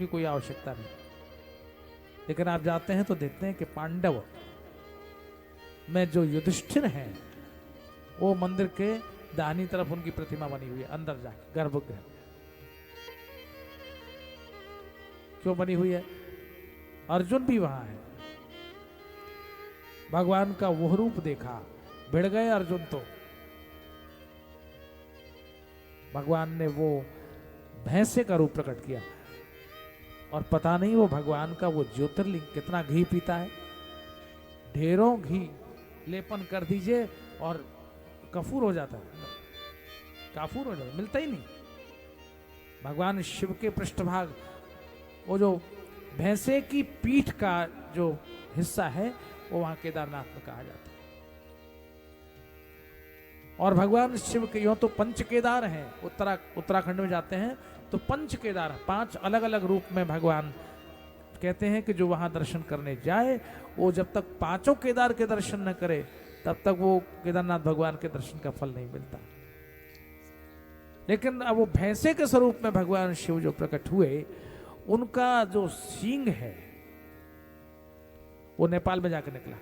की कोई आवश्यकता नहीं। लेकिन आप जाते हैं तो देखते हैं कि पांडव में जो युधिष्ठिर हैं वो मंदिर के दाहिनी तरफ उनकी प्रतिमा बनी हुई है, अंदर जाके गर्भगृह। क्यों बनी हुई है? अर्जुन भी वहां है, भगवान का वो रूप देखा, भिड़ गए अर्जुन तो। भगवान ने वो भैंसे का रूप प्रकट किया और पता नहीं वो भगवान का वो ज्योतिर्लिंग कितना घी पीता है। ढेरों घी लेपन कर दीजिए और कफूर हो जाता है, काफूर हो जाता है, मिलता ही नहीं। भगवान शिव के पृष्ठभाग, वो जो भैंसे की पीठ का जो हिस्सा है वो वहां केदारनाथ में कहा जाता है। और भगवान शिव के यूं तो पंच केदार हैं, उत्तराखंड में जाते हैं तो पंच केदार, 5 अलग अलग रूप में भगवान कहते हैं कि जो वहां दर्शन करने जाए वो जब तक 5 केदार के दर्शन न करे तब तक वो केदारनाथ भगवान के दर्शन का फल नहीं मिलता। लेकिन अब वो भैंसे के स्वरूप में भगवान शिव जो प्रकट हुए, उनका जो सींग है वो नेपाल में जाकर निकला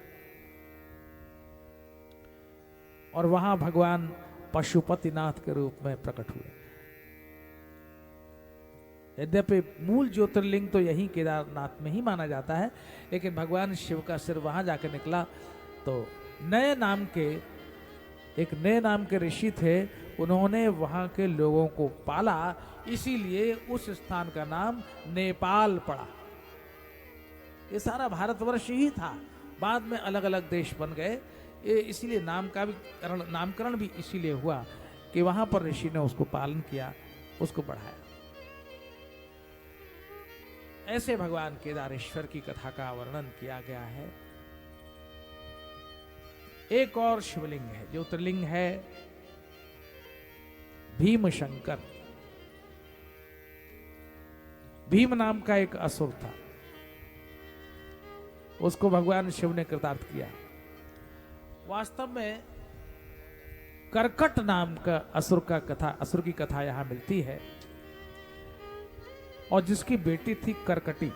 और वहां भगवान पशुपतिनाथ के रूप में प्रकट हुए। यद्यपि मूल ज्योतिर्लिंग तो यही केदारनाथ में ही माना जाता है, लेकिन भगवान शिव का सिर वहां जाकर निकला तो नए नाम के ऋषि थे, उन्होंने वहां के लोगों को पाला, इसीलिए उस स्थान का नाम नेपाल पड़ा। ये सारा भारतवर्ष ही था, बाद में अलग अलग देश बन गए, ये इसीलिए नामकरण भी इसीलिए हुआ कि वहां पर ऋषि ने उसको पालन किया, उसको बढ़ाया। ऐसे भगवान केदारेश्वर की कथा का वर्णन किया गया है। एक और शिवलिंग है, ज्योतिर्लिंग है भीमशंकर। भीम नाम का एक असुर था, उसको भगवान शिव ने कृतार्थ किया। वास्तव में करकट नाम का असुर की कथा यहां मिलती है, और जिसकी बेटी थी करकटी।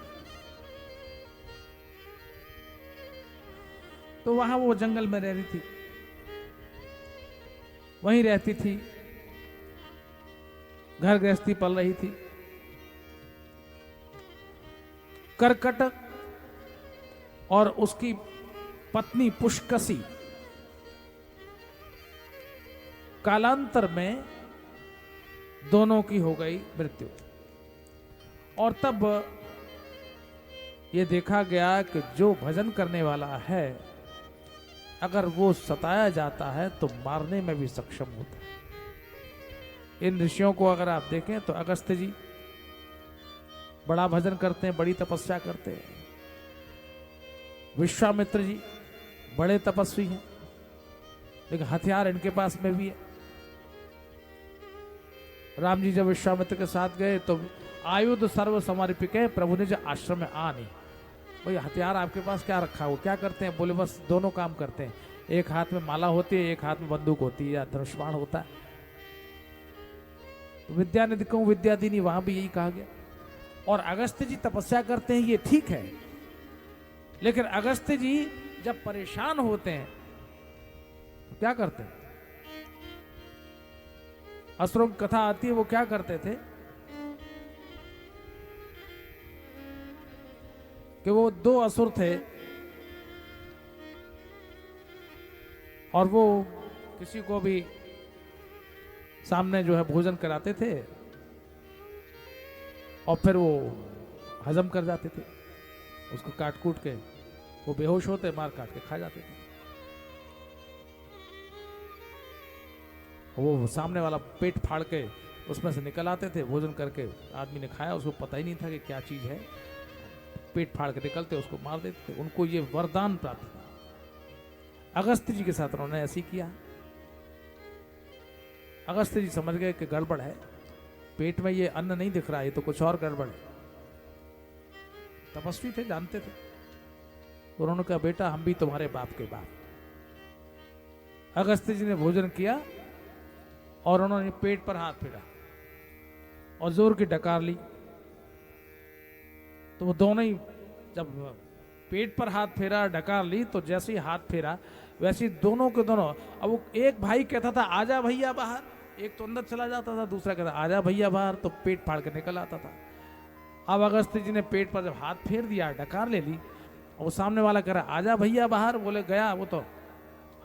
तो वहां वो जंगल में रह रही थी, वहीं रहती थी, घर गृहस्थी पल रही थी। करकट और उसकी पत्नी पुष्कसी कालांतर में दोनों की हो गई मृत्यु। और तब ये देखा गया कि जो भजन करने वाला है अगर वो सताया जाता है तो मारने में भी सक्षम होता है। इन ऋषियों को अगर आप देखें तो अगस्त्य जी बड़ा भजन करते हैं, बड़ी तपस्या करते हैं। विश्वामित्र जी बड़े तपस्वी हैं, लेकिन हथियार इनके पास में भी है। राम जी जब विश्वामित्र के साथ गए तो आयुध सर्व समर्पिके प्रभु निज आश्रम में आनी। भाई हथियार आपके पास क्या रखा हो, क्या करते हैं? बोले बस दोनों काम करते हैं, एक हाथ में माला होती है, एक हाथ में बंदूक होती है या धनुष्बाण होता है। तो विद्या निधि को विद्या दीनी, वहां भी यही कहा गया। और अगस्त्य जी तपस्या करते हैं, ये ठीक है, लेकिन अगस्त्य जी जब परेशान होते हैं तो क्या करते हैं? असुरों की कथा आती है, वो क्या करते थे कि वो 2 असुर थे और वो किसी को भी सामने जो है भोजन कराते थे और फिर वो हजम कर जाते थे, उसको काट कूट के वो बेहोश होते, मार काट के खा जाते थे। वो सामने वाला पेट फाड़ के उसमें से निकल आते थे, भोजन करके आदमी ने खाया, उसको पता ही नहीं था कि क्या चीज है, पेट फाड़ के निकलते उसको मार देते थे। उनको ये वरदान प्राप्त था। अगस्त्य जी के साथ उन्होंने ऐसे ही किया। अगस्त्य जी समझ गए कि गड़बड़ है, पेट में ये अन्न नहीं दिख रहा है, तो कुछ और गड़बड़ है। तपस्वी थे, जानते थे। तो उन्होंने कहा बेटा हम भी तुम्हारे बाप के बाप। अगस्त्य जी ने भोजन किया और उन्होंने पेट पर हाथ फेरा और जोर की डकार ली तो वो दोनों ही जब पेट पर हाथ फेरा, डकार ली, तो जैसे ही हाथ फेरा वैसे ही दोनों के दोनों, अब वो एक भाई कहता था आजा भैया बाहर, एक तो अंदर चला जाता था, दूसरा कहता आजा भैया बाहर, तो पेट फाड़ के निकल आता था। अब अगस्त्य जी ने पेट पर जब हाथ फेर दिया, डकार ले ली, और वो सामने वाला कह रहा आजा भैया बाहर, बोले गया, वो तो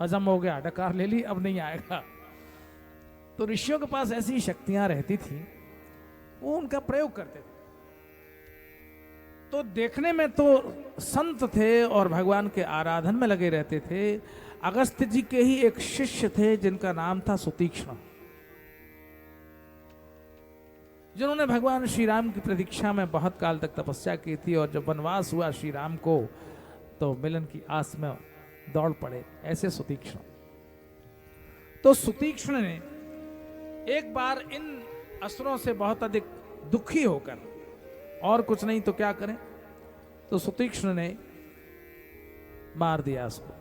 हजम हो गया, डकार ले ली, अब नहीं आएगा। तो ऋषियों के पास ऐसी शक्तियां रहती थी, वो उनका प्रयोग करते थे। तो देखने में तो संत थे और भगवान के आराधन में लगे रहते थे। अगस्त्य जी के ही एक शिष्य थे जिनका नाम था सुतीक्ष्ण, जिन्होंने भगवान श्री राम की प्रतीक्षा में बहुत काल तक तपस्या की थी, और जब वनवास हुआ श्री राम को तो मिलन की आस में दौड़ पड़े, ऐसे सुतीक्ष्ण। तो सुतीक्ष्ण ने एक बार इन असुरों से बहुत अधिक दुखी होकर, और कुछ नहीं तो क्या करें, तो सुतीक्ष्ण ने मार दिया उसको,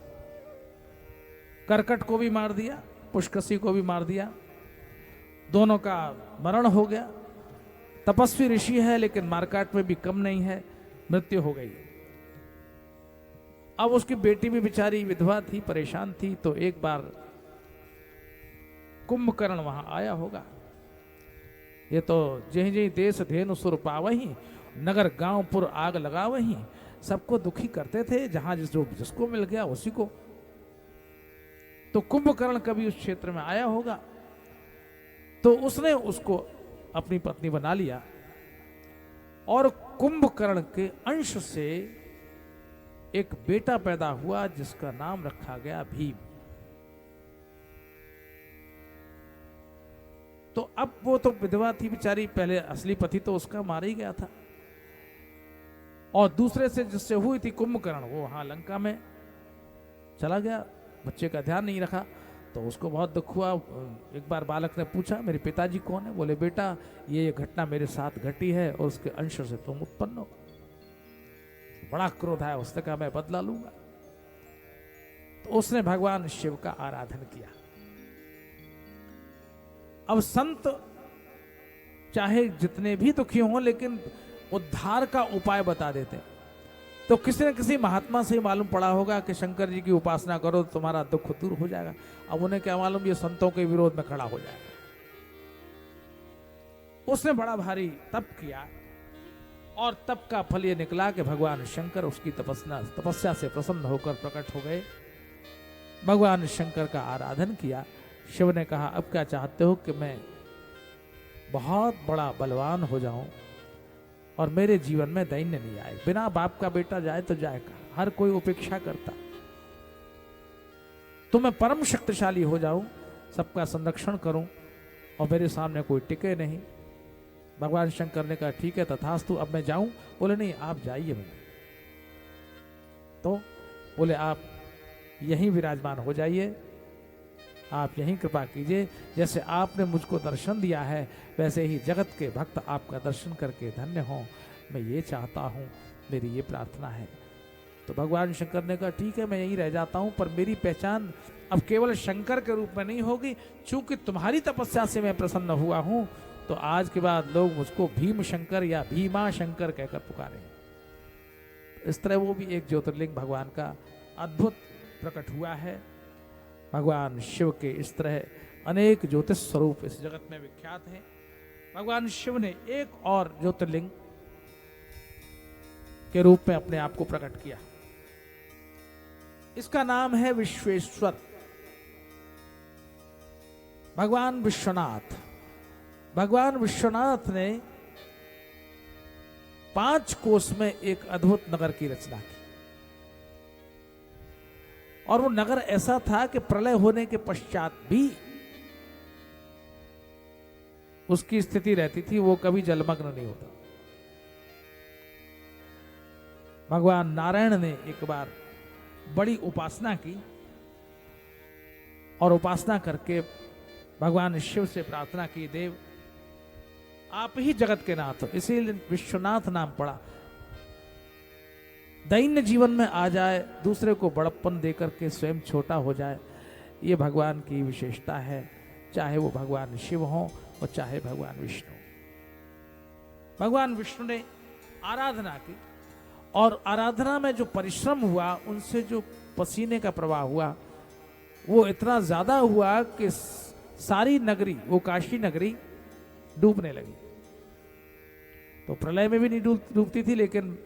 करकट को भी मार दिया, पुष्कसी को भी मार दिया, दोनों का मरण हो गया। तपस्वी ऋषि है लेकिन मारकाट में भी कम नहीं है, मृत्यु हो गई। अब उसकी बेटी भी बेचारी विधवा थी, परेशान थी, तो एक बार कुंभकर्ण वहां आया होगा। ये तो जही जही देश धेनु सुर पावही, नगर गांव पुर आग लगावही, सबको दुखी करते थे, जहां जिसको मिल गया उसी को। तो कुंभकर्ण कभी उस क्षेत्र में आया होगा, तो उसने उसको अपनी पत्नी बना लिया, और कुंभकर्ण के अंश से एक बेटा पैदा हुआ जिसका नाम रखा गया भीम। तो अब वो तो विधवा थी बेचारी, पहले असली पति तो उसका मार ही गया था, और दूसरे से जिससे हुई थी कुंभकर्ण, वो वहां लंका में चला गया, बच्चे का ध्यान नहीं रखा, तो उसको बहुत दुख हुआ। एक बार बालक ने पूछा मेरे पिताजी कौन है? बोले बेटा ये घटना मेरे साथ घटी है और उसके अंश से तुम उत्पन्न हो। बड़ा क्रोध आया, उसने कहा मैं बदला लूंगा। तो उसने भगवान शिव का आराधन किया। अब संत चाहे जितने भी दुखी हों लेकिन उद्धार का उपाय बता देते हैं। तो किसी न किसी महात्मा से ही मालूम पड़ा होगा कि शंकर जी की उपासना करो तो तुम्हारा दुख दूर हो जाएगा। अब उन्हें क्या मालूम ये संतों के विरोध में खड़ा हो जाएगा। उसने बड़ा भारी तप किया और तप का फल ये निकला कि भगवान शंकर उसकी तपस्या से प्रसन्न होकर प्रकट हो गए। भगवान शंकर का आराधन किया। शिव ने कहा अब क्या चाहते हो कि मैं बहुत बड़ा बलवान हो जाऊं और मेरे जीवन में दैन्य नहीं आए। बिना बाप का बेटा जाए तो जाए कहां, हर कोई उपेक्षा करता। तो मैं परम शक्तिशाली हो जाऊं, सबका संरक्षण करूं और मेरे सामने कोई टिके नहीं। भगवान शंकर ने कहा ठीक है तथास्तु, अब मैं जाऊं? बोले नहीं आप जाइए। मैं तो बोले आप यहीं विराजमान हो जाइए, आप यहीं कृपा कीजिए। जैसे आपने मुझको दर्शन दिया है वैसे ही जगत के भक्त आपका दर्शन करके धन्य हो, मैं ये चाहता हूँ, मेरी ये प्रार्थना है। तो भगवान शंकर ने कहा ठीक है मैं यहीं रह जाता हूँ, पर मेरी पहचान अब केवल शंकर के रूप में नहीं होगी। चूंकि तुम्हारी तपस्या से मैं प्रसन्न हुआ हूँ तो आज के बाद लोग मुझको भीम शंकर या भीमा शंकर कहकर पुकारेंगे। इस तरह वो भी एक ज्योतिर्लिंग भगवान का अद्भुत प्रकट हुआ है। भगवान शिव के इस तरह अनेक ज्योतिष स्वरूप इस जगत में विख्यात हैं। भगवान शिव ने एक और ज्योतिर्लिंग के रूप में अपने आप को प्रकट किया। इसका नाम है विश्वेश्वर। भगवान विश्वनाथ। भगवान विश्वनाथ ने 5 कोस में एक अद्भुत नगर की रचना की। और वो नगर ऐसा था कि प्रलय होने के पश्चात भी उसकी स्थिति रहती थी, वो कभी जलमग्न नहीं होता। भगवान नारायण ने एक बार बड़ी उपासना की और उपासना करके भगवान शिव से प्रार्थना की देव आप ही जगत के नाथ हो, इसीलिए विश्वनाथ नाम पड़ा। दैन्य जीवन में आ जाए, दूसरे को बड़प्पन देकर के स्वयं छोटा हो जाए, ये भगवान की विशेषता है, चाहे वो भगवान शिव हो और चाहे भगवान विष्णु। भगवान विष्णु ने आराधना की, और आराधना में जो परिश्रम हुआ, उनसे जो पसीने का प्रवाह हुआ, वो इतना ज्यादा हुआ कि सारी नगरी, वो काशी नगरी डूबने लगी। तो प्रलय में भी नहीं डूबती थी, लेकिन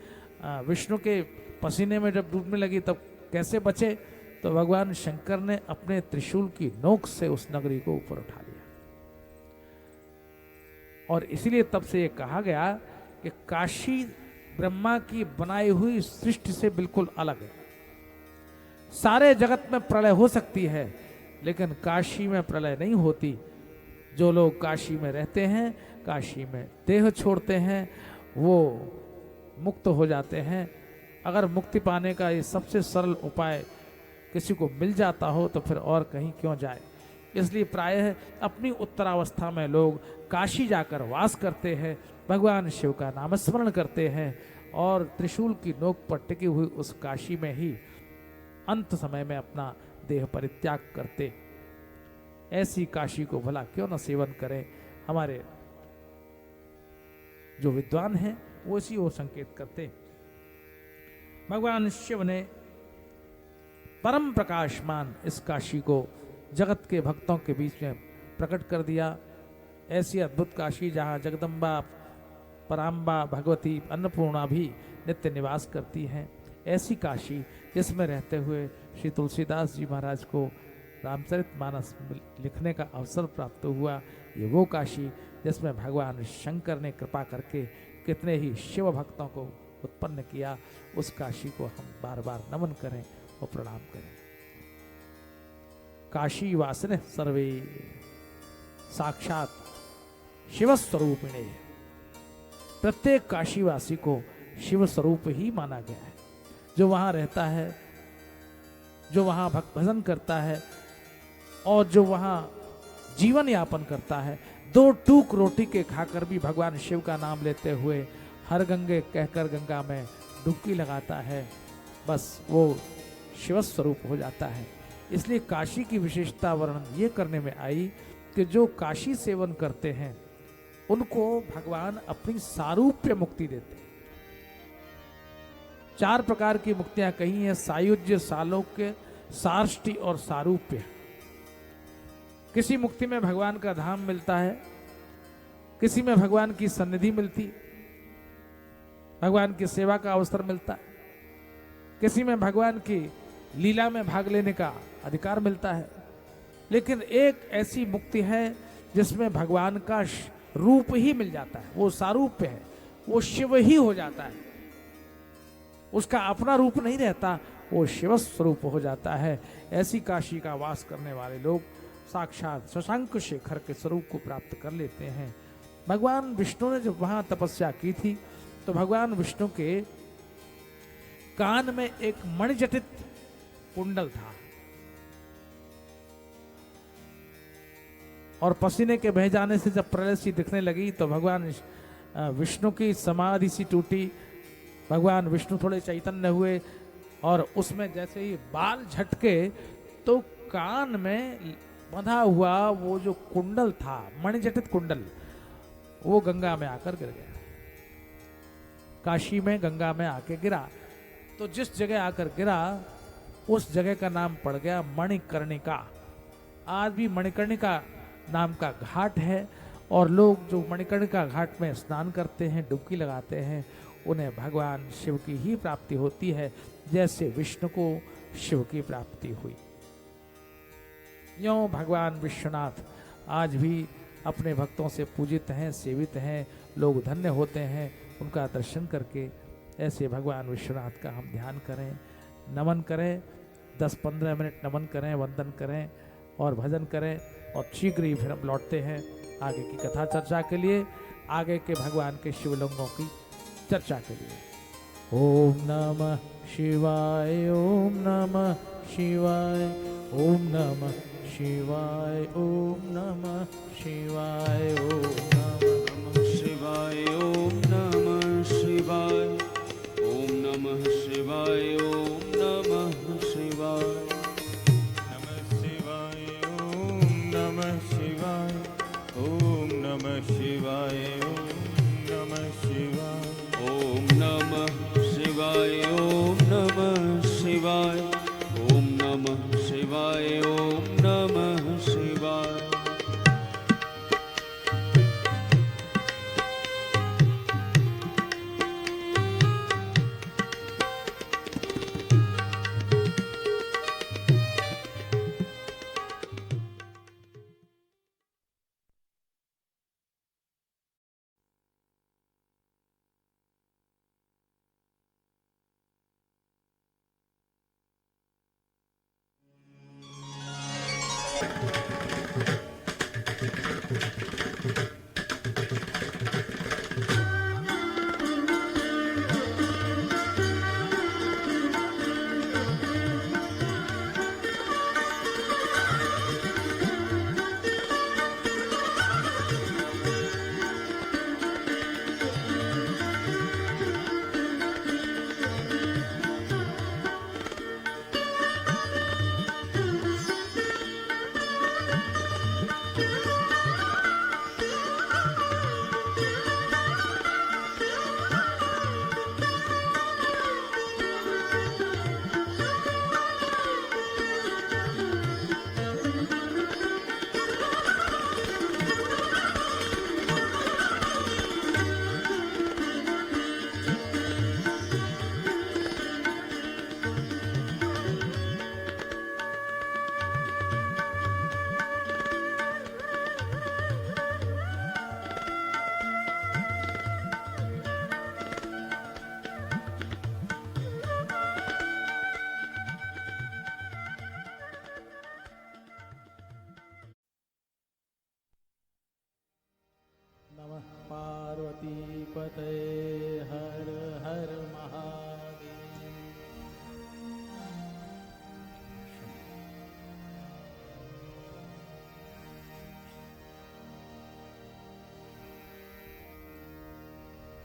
विष्णु के पसीने में जब डूबने लगी तब कैसे बचे? तो भगवान शंकर ने अपने त्रिशूल की नोक से उस नगरी को ऊपर उठा लिया। और इसीलिए तब से ये कहा गया कि काशी ब्रह्मा की बनाई हुई सृष्टि से बिल्कुल अलग है। सारे जगत में प्रलय हो सकती है, लेकिन काशी में प्रलय नहीं होती। जो लोग काशी में रहते हैं, काशी में देह छोड़ते हैं, वो मुक्त हो जाते हैं। अगर मुक्ति पाने का ये सबसे सरल उपाय किसी को मिल जाता हो तो फिर और कहीं क्यों जाए। इसलिए प्रायः अपनी उत्तरावस्था में लोग काशी जाकर वास करते हैं, भगवान शिव का नामस्मरण करते हैं और त्रिशूल की नोक पर टिकी हुई उस काशी में ही अंत समय में अपना देह परित्याग करते। ऐसी काशी को भला क्यों न सेवन करें। हमारे जो विद्वान हैं वो इसी ओर संकेत करते। भगवान शिव ने परम प्रकाशमान इस काशी को जगत के भक्तों के बीच में प्रकट कर दिया। ऐसी अद्भुत काशी जहाँ जगदम्बा, पराम्बा, भगवती, अन्नपूर्णा भी नित्य निवास करती हैं। ऐसी काशी जिसमें रहते हुए श्री तुलसीदास जी महाराज को रामचरितमानस लिखने का अवसर प्राप्त हुआ। ये वो काशी जिसमें भगवान शंकर ने कृपा करके कितने ही शिव भक्तों को उत्पन्न किया। उस काशी को हम बार बार नमन करें और प्रणाम करें। काशी वासिन सर्वे साक्षात शिव स्वरूपिणे। प्रत्येक काशीवासी को शिव स्वरूप ही माना गया है। जो वहां रहता है, जो वहां भक्त भजन करता है और जो वहां जीवन यापन करता है, 2 टूक रोटी के खाकर भी भगवान शिव का नाम लेते हुए हर गंगे कहकर गंगा में डुबकी लगाता है, बस वो शिव स्वरूप हो जाता है। इसलिए काशी की विशेषता वर्णन ये करने में आई कि जो काशी सेवन करते हैं उनको भगवान अपनी सारूप्य मुक्ति देते हैं। 4 प्रकार की मुक्तियां कही हैं: सायुज्य, सालोक्य, सार्ष्टि और सारूप्य। किसी मुक्ति में भगवान का धाम मिलता है, किसी में भगवान की सन्निधि मिलती, भगवान की सेवा का अवसर मिलता है, किसी में भगवान की लीला में भाग लेने का अधिकार मिलता है। लेकिन एक ऐसी मुक्ति है जिसमें भगवान का रूप ही मिल जाता है, वो सारूप्य है, वो शिव ही हो जाता है, उसका अपना रूप नहीं रहता, वो शिव स्वरूप हो जाता है। ऐसी काशी का वास करने वाले लोग साक्षात शशांक शेखर के स्वरूप को प्राप्त कर लेते हैं। भगवान विष्णु ने जब वहां तपस्या की थी तो भगवान विष्णु के कान में एक मणिजटित कुंडल था और पसीने के बह जाने से जब प्रलय सी दिखने लगी तो भगवान विष्णु की समाधि सी टूटी। भगवान विष्णु थोड़े चैतन्य हुए और उसमें जैसे ही बाल झटके तो कान में बंधा हुआ वो जो कुंडल था, मणिजटित कुंडल, वो गंगा में आकर गिर गया। काशी में गंगा में आके गिरा तो जिस जगह आकर गिरा उस जगह का नाम पड़ गया मणिकर्णिका। आज भी मणिकर्णिका नाम का घाट है और लोग जो मणिकर्णिका घाट में स्नान करते हैं, डुबकी लगाते हैं, उन्हें भगवान शिव की ही प्राप्ति होती है, जैसे विष्णु को शिव की प्राप्ति हुई। यों भगवान विश्वनाथ आज भी अपने भक्तों से पूजित हैं, सेवित हैं। लोग धन्य होते हैं उनका दर्शन करके। ऐसे भगवान विश्वनाथ का हम ध्यान करें, नमन करें, 10-15 मिनट नमन करें, वंदन करें और भजन करें और शीघ्र ही फिर हम लौटते हैं आगे की कथा चर्चा के लिए, आगे के भगवान के शिवलिंगों की चर्चा के लिए। ओम नमः शिवाय, ओम नमः शिवाय, ओम नमः शिवाय, ओम नमः शिवाय, ओम नमः शिवाय, ओम नमः शिवाय, ओम नमः शिवाय, ओम नमः शिवाय, नमः शिवाय, ओम नमः शिवाय, ओम नमः शिवाय, ओम नमः शिवाय, ओम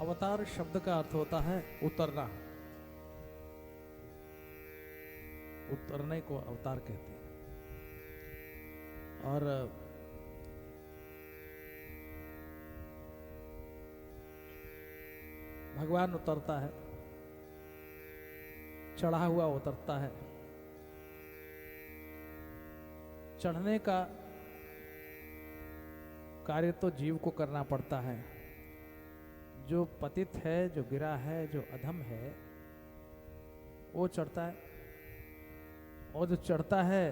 अवतार शब्द का अर्थ होता है उतरना। उतरने को अवतार कहते हैं। और भगवान उतरता है, चढ़ा हुआ उतरता है। चढ़ने का कार्य तो जीव को करना पड़ता है। जो पतित है, जो गिरा है, जो अधम है, वो चढ़ता है, और जो चढ़ता है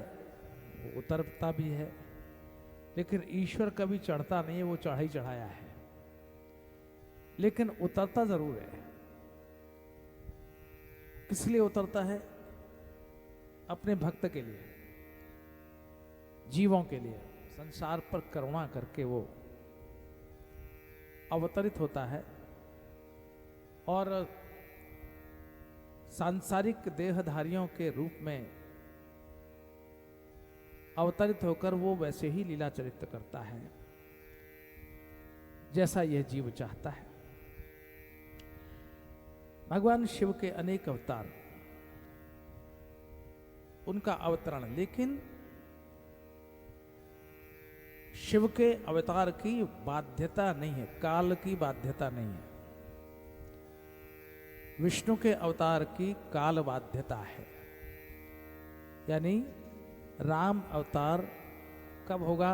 वो उतरता भी है। लेकिन ईश्वर कभी चढ़ता नहीं है, वो चढ़ा ही चढ़ाया है। लेकिन उतरता जरूर है। किस लिए उतरता है? अपने भक्त के लिए, जीवों के लिए, संसार पर करुणा करके वो अवतरित होता है। और सांसारिक देहधारियों के रूप में अवतरित होकर वो वैसे ही लीला चरित्र करता है जैसा यह जीव चाहता है। भगवान शिव के अनेक अवतार, उनका अवतरण, लेकिन शिव के अवतार की बाध्यता नहीं है, काल की बाध्यता नहीं है। विष्णु के अवतार की काल बाध्यता है। यानी राम अवतार कब होगा?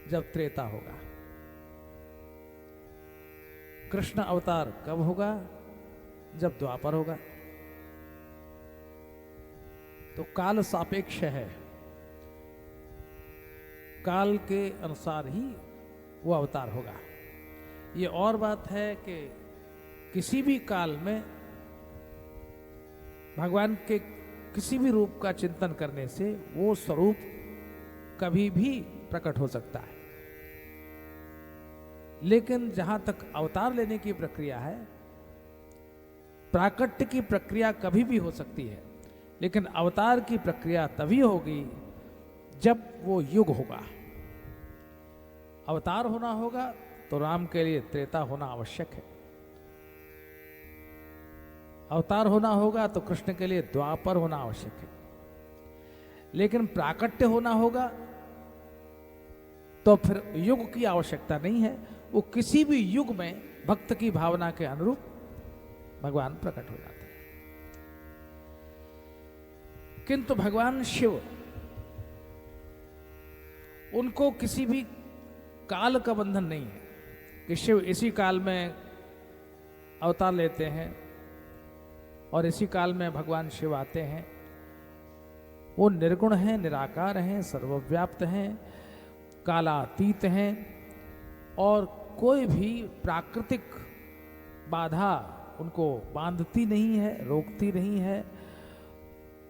जब त्रेता होगा। कृष्ण अवतार कब होगा? जब द्वापर होगा। तो काल सापेक्ष है, काल के अनुसार ही वो अवतार होगा। ये और बात है कि किसी भी काल में भगवान के किसी भी रूप का चिंतन करने से वो स्वरूप कभी भी प्रकट हो सकता है। लेकिन जहां तक अवतार लेने की प्रक्रिया है, प्राकट्य की प्रक्रिया कभी भी हो सकती है, लेकिन अवतार की प्रक्रिया तभी होगी जब वो युग होगा। अवतार होना होगा तो राम के लिए त्रेता होना आवश्यक है। अवतार होना होगा तो कृष्ण के लिए द्वापर होना आवश्यक है। लेकिन प्राकट्य होना होगा तो फिर युग की आवश्यकता नहीं है। वो किसी भी युग में भक्त की भावना के अनुरूप भगवान प्रकट हो जाते हैं। किंतु भगवान शिव, उनको किसी भी काल का बंधन नहीं है कि शिव इसी काल में अवतार लेते हैं और इसी काल में भगवान शिव आते हैं। वो निर्गुण हैं, निराकार हैं, सर्वव्याप्त हैं, कालातीत हैं, और कोई भी प्राकृतिक बाधा उनको बांधती नहीं है, रोकती नहीं है।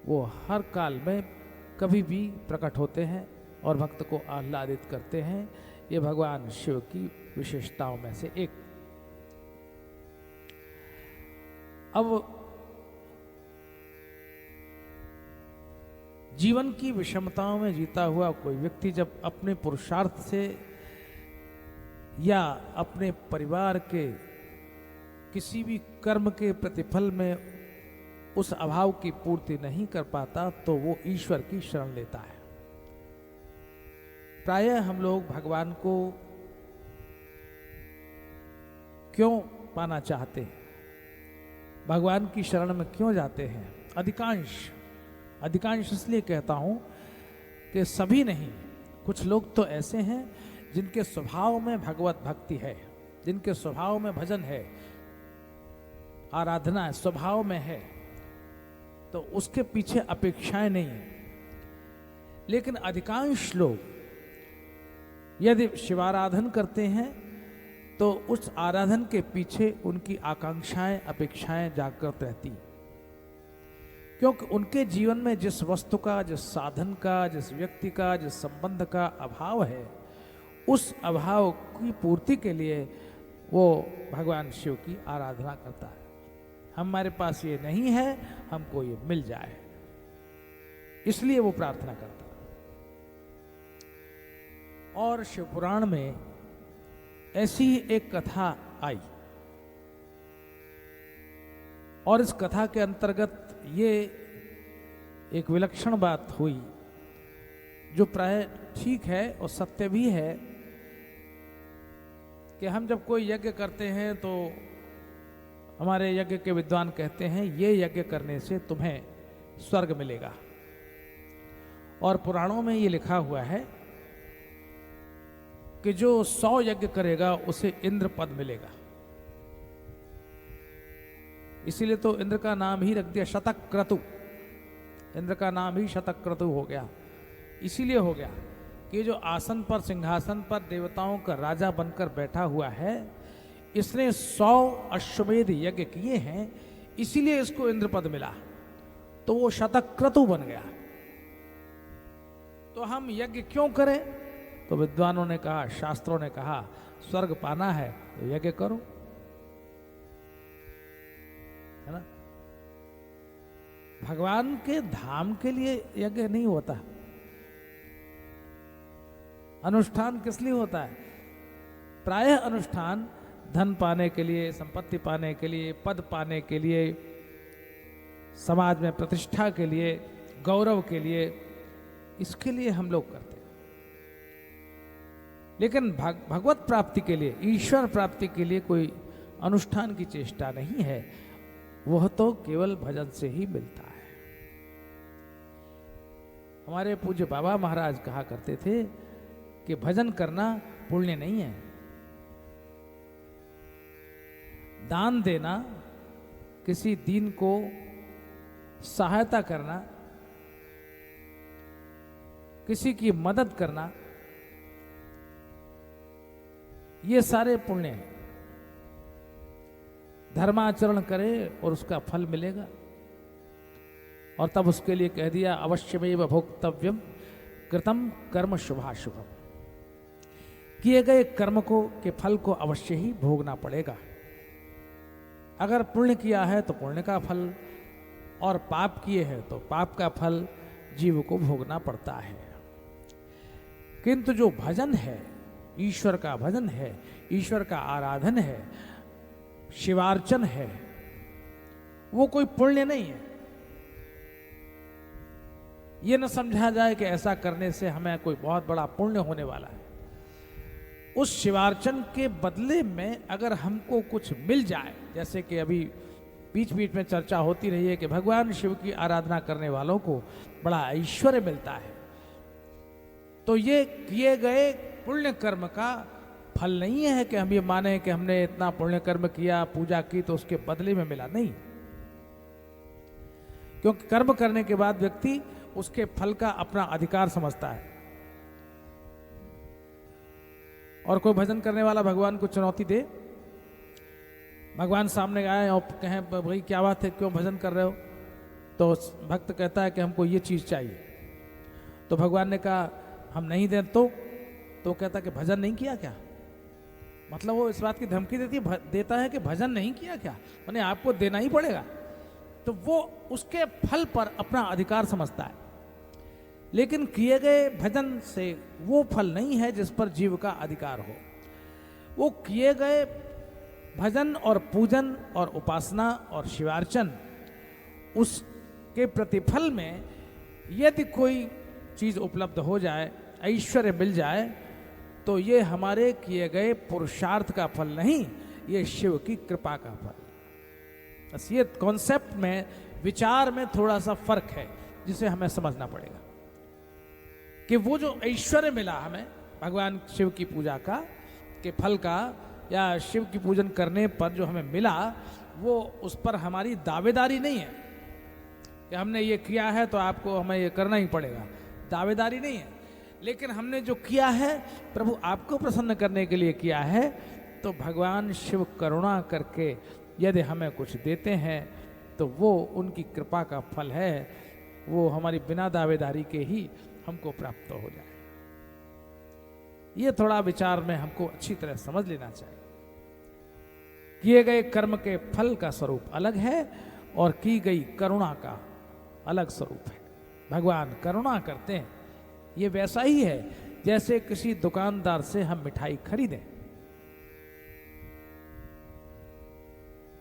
वो हर काल में कभी भी प्रकट होते हैं और भक्त को आह्लादित करते हैं। ये भगवान शिव की विशेषताओं में से एक। अब जीवन की विषमताओं में जीता हुआ कोई व्यक्ति जब अपने पुरुषार्थ से या अपने परिवार के किसी भी कर्म के प्रतिफल में उस अभाव की पूर्ति नहीं कर पाता, तो वो ईश्वर की शरण लेता है। प्रायः हम लोग भगवान को क्यों पाना चाहते हैं, भगवान की शरण में क्यों जाते हैं? अधिकांश इसलिए कहता हूं कि सभी नहीं, कुछ लोग तो ऐसे हैं जिनके स्वभाव में भगवत भक्ति है, जिनके स्वभाव में भजन है, आराधना है, स्वभाव में है, तो उसके पीछे अपेक्षाएं नहीं है। लेकिन अधिकांश लोग यदि शिवाराधन करते हैं तो उस आराधन के पीछे उनकी आकांक्षाएं, अपेक्षाएं जागृत रहती, क्योंकि उनके जीवन में जिस वस्तु का, जिस साधन का, जिस व्यक्ति का, जिस संबंध का अभाव है, उस अभाव की पूर्ति के लिए वो भगवान शिव की आराधना करता है। हमारे पास ये नहीं है, हमको ये मिल जाए, इसलिए वो प्रार्थना करता है। और शिव पुराण में ऐसी ही एक कथा आई और इस कथा के अंतर्गत ये एक विलक्षण बात हुई जो प्राय ठीक है और सत्य भी है कि हम जब कोई यज्ञ करते हैं तो हमारे यज्ञ के विद्वान कहते हैं ये यज्ञ करने से तुम्हें स्वर्ग मिलेगा। और पुराणों में ये लिखा हुआ है कि जो 100 यज्ञ करेगा उसे इंद्र पद मिलेगा। इसीलिए तो इंद्र का नाम ही रख दिया शतक्रतु। इंद्र का नाम ही शतक्रतु हो गया। इसीलिए हो गया कि जो आसन पर सिंहासन पर देवताओं का राजा बनकर बैठा हुआ है, इसने 100 अश्वमेध यज्ञ किए हैं, इसीलिए इसको इंद्र पद मिला, तो वो शतक्रतु बन गया। तो हम यज्ञ क्यों करें? तो विद्वानों ने कहा, शास्त्रों ने कहा, स्वर्ग पाना है तो यज्ञ करो, है ना। भगवान के धाम के लिए यज्ञ नहीं होता। अनुष्ठान किस लिए होता है? प्रायः अनुष्ठान धन पाने के लिए, संपत्ति पाने के लिए, पद पाने के लिए, समाज में प्रतिष्ठा के लिए, गौरव के लिए, इसके लिए हम लोग करते हैं। लेकिन भगवत प्राप्ति के लिए, ईश्वर प्राप्ति के लिए कोई अनुष्ठान की चेष्टा नहीं है। वह तो केवल भजन से ही मिलता है। हमारे पूज्य बाबा महाराज कहा करते थे कि भजन करना पुण्य नहीं है, दान देना, किसी दीन को सहायता करना, किसी की मदद करना, ये सारे पुण्य हैं। धर्माचरण करे और उसका फल मिलेगा। और तब उसके लिए कह दिया अवश्यमेव भोक्तव्यम कृतम कर्म शुभाशुभम। किए गए कर्म को के फल को अवश्य ही भोगना पड़ेगा। अगर पुण्य किया है तो पुण्य का फल, और पाप किए हैं तो पाप का फल जीव को भोगना पड़ता है। किंतु जो भजन है, ईश्वर का भजन है, ईश्वर का आराधन है, शिवार्चन है, वो कोई पुण्य नहीं है। ये न समझा जाए कि ऐसा करने से हमें कोई बहुत बड़ा पुण्य होने वाला है। उस शिवार्चन के बदले में अगर हमको कुछ मिल जाए, जैसे कि अभी बीच बीच में चर्चा होती रही है कि भगवान शिव की आराधना करने वालों को बड़ा ऐश्वर्य मिलता है, तो ये किए गए पुण्य कर्म का फल नहीं है कि हम ये माने कि हमने इतना पुण्य कर्म किया, पूजा की, तो उसके बदले में मिला। नहीं, क्योंकि कर्म करने के बाद व्यक्ति उसके फल का अपना अधिकार समझता है। और कोई भजन करने वाला भगवान को चुनौती दे, भगवान सामने आए और कहें भाई क्या बात है, क्यों भजन कर रहे हो, तो भक्त कहता है कि हमको ये चीज चाहिए। तो भगवान ने कहा हम नहीं दें तो कहता कि भजन नहीं किया क्या? मतलब वो इस बात की धमकी देता है कि भजन नहीं किया क्या, माने आपको देना ही पड़ेगा। तो वो उसके फल पर अपना अधिकार समझता है। लेकिन किए गए भजन से वो फल नहीं है जिस पर जीव का अधिकार हो। वो किए गए भजन और पूजन और उपासना और शिवार्चन, उसके प्रतिफल में यदि कोई चीज उपलब्ध हो जाए, ऐश्वर्य मिल जाए, तो ये हमारे किए गए पुरुषार्थ का फल नहीं, ये शिव की कृपा का फल। बस ये कॉन्सेप्ट में, विचार में थोड़ा सा फर्क है जिसे हमें समझना पड़ेगा कि वो जो ऐश्वर्य मिला हमें भगवान शिव की पूजा का के फल का, या शिव की पूजन करने पर जो हमें मिला, वो उस पर हमारी दावेदारी नहीं है कि हमने ये किया है तो आपको हमें ये करना ही पड़ेगा। दावेदारी नहीं है। लेकिन हमने जो किया है प्रभु आपको प्रसन्न करने के लिए किया है, तो भगवान शिव करुणा करके यदि हमें कुछ देते हैं तो वो उनकी कृपा का फल है। वो हमारी बिना दावेदारी के ही हमको प्राप्त हो जाए। ये थोड़ा विचार में हमको अच्छी तरह समझ लेना चाहिए। किए गए कर्म के फल का स्वरूप अलग है और की गई करुणा का अलग स्वरूप है। भगवान करुणा करते हैं। ये वैसा ही है जैसे किसी दुकानदार से हम मिठाई खरीदें।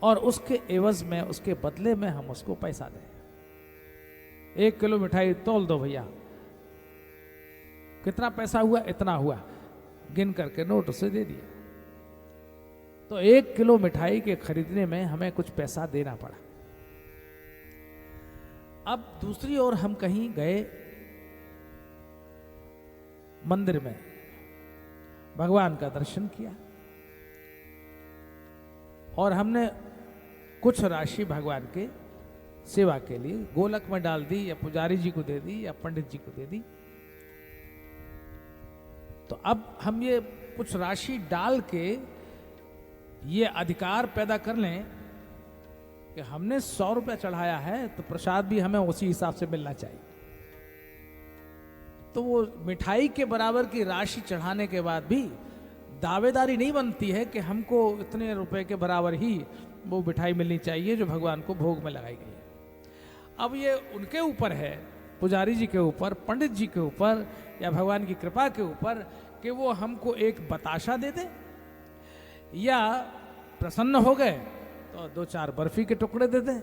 और उसके एवज में, उसके बदले में हम उसको पैसा दें। 1 किलो मिठाई तौल दो भैया, कितना पैसा हुआ? इतना हुआ, गिन करके नोट उसे दे दिया। तो 1 किलो मिठाई के खरीदने में हमें कुछ पैसा देना पड़ा। अब दूसरी ओर हम कहीं गए मंदिर में, भगवान का दर्शन किया और हमने कुछ राशि भगवान के सेवा के लिए गोलक में डाल दी, या पुजारी जी को दे दी, या पंडित जी को दे दी। तो अब हम ये कुछ राशि डाल के ये अधिकार पैदा कर लें कि हमने 100 रुपया चढ़ाया है तो प्रसाद भी हमें उसी हिसाब से मिलना चाहिए। तो वो मिठाई के बराबर की राशि चढ़ाने के बाद भी दावेदारी नहीं बनती है कि हमको इतने रुपए के बराबर ही वो मिठाई मिलनी चाहिए जो भगवान को भोग में लगाई गई है। अब ये उनके ऊपर है, पुजारी जी के ऊपर, पंडित जी के ऊपर, या भगवान की कृपा के ऊपर, कि वो हमको एक बताशा दे दे, या प्रसन्न हो गए तो 2-4 बर्फी के टुकड़े दे दें,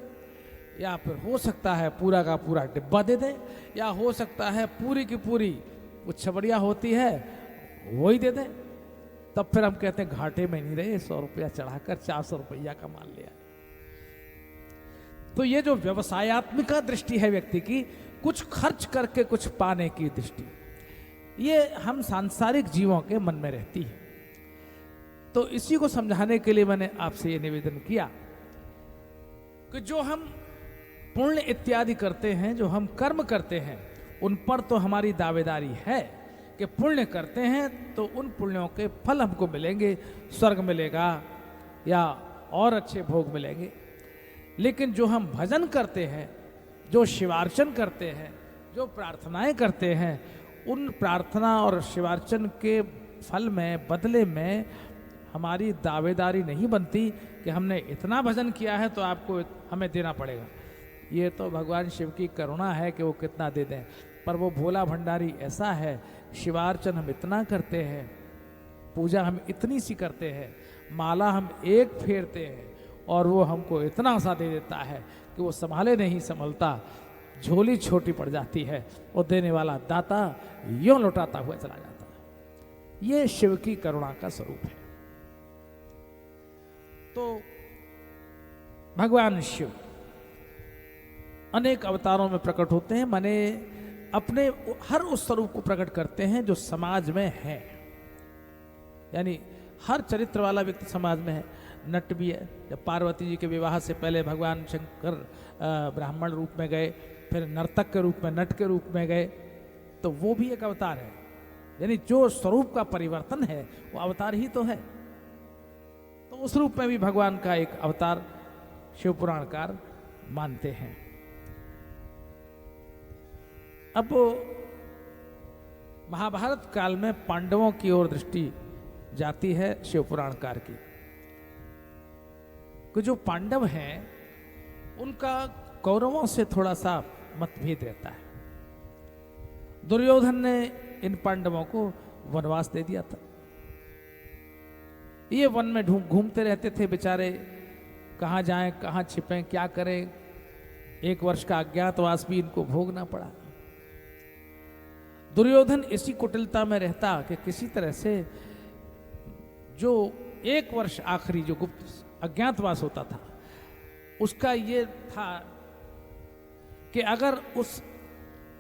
या फिर हो सकता है पूरा का पूरा डिब्बा दे दें, या हो सकता है पूरी की पूरी वो छबड़िया होती है वही दे दें। तब फिर हम कहते हैं घाटे में नहीं रहे, 100 रुपया चढ़ाकर 400 रुपया का मान लिया। तो ये जो व्यवसायत्मिका दृष्टि है व्यक्ति की, कुछ खर्च करके कुछ पाने की दृष्टि, ये हम सांसारिक जीवों के मन में रहती है। तो इसी को समझाने के लिए मैंने आपसे ये निवेदन किया कि जो हम पुण्य इत्यादि करते हैं, जो हम कर्म करते हैं, उन पर तो हमारी दावेदारी है कि पुण्य करते हैं तो उन पुण्यों के फल हमको मिलेंगे, स्वर्ग मिलेगा या और अच्छे भोग मिलेंगे। लेकिन जो हम भजन करते हैं, जो शिवार्चन करते हैं, जो प्रार्थनाएं करते हैं, उन प्रार्थना और शिवार्चन के फल में, बदले में हमारी दावेदारी नहीं बनती कि हमने इतना भजन किया है तो आपको हमें देना पड़ेगा। ये तो भगवान शिव की करुणा है कि वो कितना दे दें, पर वो भोला भंडारी ऐसा है, शिवार्चन हम इतना करते हैं, पूजा हम इतनी सी करते हैं, माला हम एक फेरते हैं और वो हमको इतना सा दे देता है कि वो संभाले नहीं संभलता, झोली छोटी पड़ जाती है और देने वाला दाता यूं लौटाता हुआ चला जाता है। ये शिव की करुणा का स्वरूप है। तो भगवान शिव अनेक अवतारों में प्रकट होते हैं, माने अपने हर उस स्वरूप को प्रकट करते हैं जो समाज में है। यानी हर चरित्र वाला व्यक्ति समाज में है। नट भी है, जब पार्वती जी के विवाह से पहले भगवान शंकर ब्राह्मण रूप में गए, फिर नर्तक के रूप में, नट के रूप में गए, तो वो भी एक अवतार है। यानी जो स्वरूप का परिवर्तन है वो अवतार ही तो है। तो उस रूप में भी भगवान का एक अवतार शिव पुराणकार मानते हैं। अब महाभारत काल में पांडवों की ओर दृष्टि जाती है शिव पुराणकार की, कि जो पांडव हैं उनका कौरवों से थोड़ा सा मतभेद रहता है। दुर्योधन ने इन पांडवों को वनवास दे दिया था। ये वन में घूमते रहते थे बेचारे, कहाँ जाएं, कहाँ छिपें, क्या करें। 1 वर्ष का अज्ञातवास भी इनको भोगना पड़ा। दुर्योधन इसी कुटिलता में रहता कि किसी तरह से जो 1 वर्ष आखिरी जो गुप्त अज्ञातवास होता था, उसका ये था कि अगर उस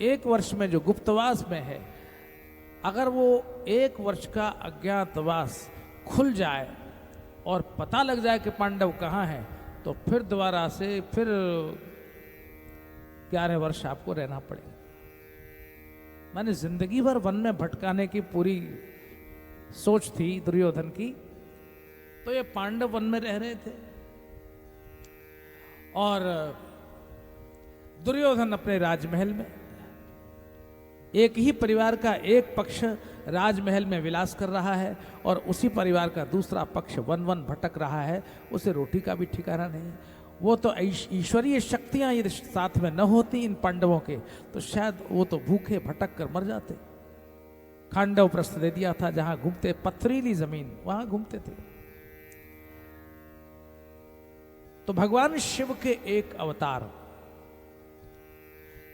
1 वर्ष में जो गुप्तवास में है, अगर वो 1 वर्ष का अज्ञातवास खुल जाए और पता लग जाए कि पांडव कहाँ हैं, तो फिर दोबारा से फिर 11 वर्ष आपको रहना पड़ेगा। माने जिंदगी भर वन में भटकाने की पूरी सोच थी दुर्योधन की। तो ये पांडव वन में रह रहे थे और दुर्योधन अपने राजमहल में, एक ही परिवार का एक पक्ष राजमहल में विलास कर रहा है और उसी परिवार का दूसरा पक्ष वन वन भटक रहा है। उसे रोटी का भी ठिकाना नहीं। वो तो ईश्वरीय शक्तियां यदि साथ में न होती इन पांडवों के, तो शायद वो तो भूखे भटक कर मर जाते। खांडव प्रस्थ दे दिया था, जहां घूमते, पथरीली जमीन, वहां घूमते थे। तो भगवान शिव के एक अवतार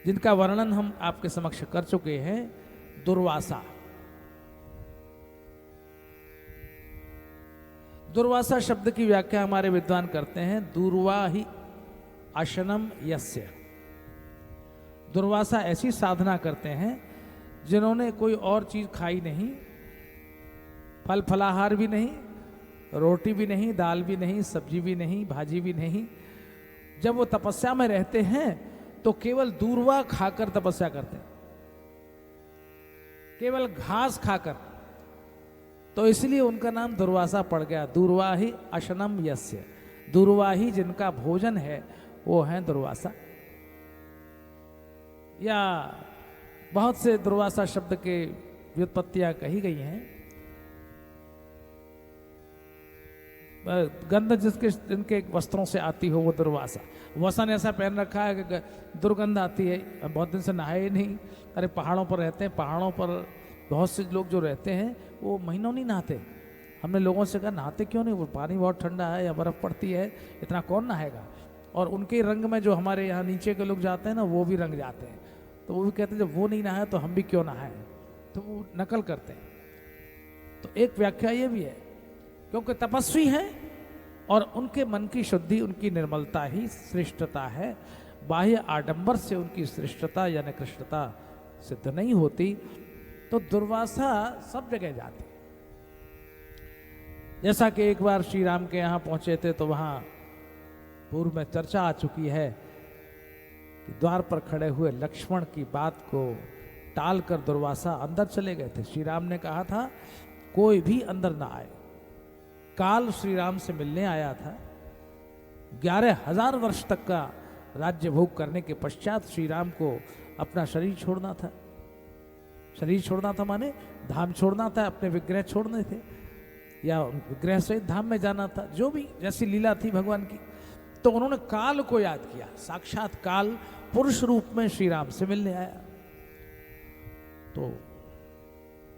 जिनका वर्णन हम आपके समक्ष कर चुके हैं, दुर्वासा। दुर्वासा शब्द की व्याख्या हमारे विद्वान करते हैं, दूर्वा ही आशनम यस्य। दुर्वासा ऐसी साधना करते हैं जिन्होंने कोई और चीज खाई नहीं, फल फलाहार भी नहीं, रोटी भी नहीं, दाल भी नहीं, सब्जी भी नहीं, भाजी भी नहीं। जब वो तपस्या में रहते हैं तो केवल दूर्वा खाकर तपस्या करते हैं, केवल घास खाकर। तो इसलिए उनका नाम दुर्वासा पड़ गया, दूर्वा ही अशनम यस्य। दूर्वा ही जिनका भोजन है वो है दुर्वासा। या बहुत से दुर्वासा शब्द के व्युत्पत्तियां कही गई हैं। गंध जिसके जिनके वस्त्रों से आती हो वो दुर्वासा। वसन ऐसा पहन रखा है कि दुर्गंध आती है, बहुत दिन से नहाए ही नहीं। अरे पहाड़ों पर रहते हैं, पहाड़ों पर बहुत से लोग जो रहते हैं वो महीनों नहीं नहाते। हमने लोगों से कहा नहाते क्यों नहीं, वो पानी बहुत ठंडा है या बर्फ़ पड़ती है, इतना कौन नहाएगा। और उनके रंग में जो हमारे यहाँ नीचे के लोग जाते हैं ना, वो भी रंग जाते हैं। तो वो भी कहते हैं जब वो नहीं नहाए तो हम भी क्यों नहाएं, तो वो नकल करते हैं। तो एक व्याख्या ये भी है क्योंकि तपस्वी हैं और उनके मन की शुद्धि, उनकी निर्मलता ही श्रेष्ठता है। बाह्य आडंबर से उनकी श्रेष्ठता या निकृष्टता सिद्ध नहीं होती। तो दुर्वासा सब जगह जाते। जैसा कि एक बार श्री राम के यहाँ पहुंचे थे तो वहां पूर्व में चर्चा आ चुकी है कि द्वार पर खड़े हुए लक्ष्मण की बात को टालकर दुर्वासा अंदर चले गए थे। श्री राम ने कहा था कोई भी अंदर ना आए। काल श्री राम से मिलने आया था। 11,000 वर्ष तक का राज्य भोग करने के पश्चात श्री राम को अपना शरीर छोड़ना था। शरीर छोड़ना था माने धाम छोड़ना था, अपने विग्रह छोड़ने थे या विग्रह से धाम में जाना था, जो भी जैसी लीला थी भगवान की। तो उन्होंने काल को याद किया। साक्षात काल पुरुष रूप में श्री राम से मिलने आया। तो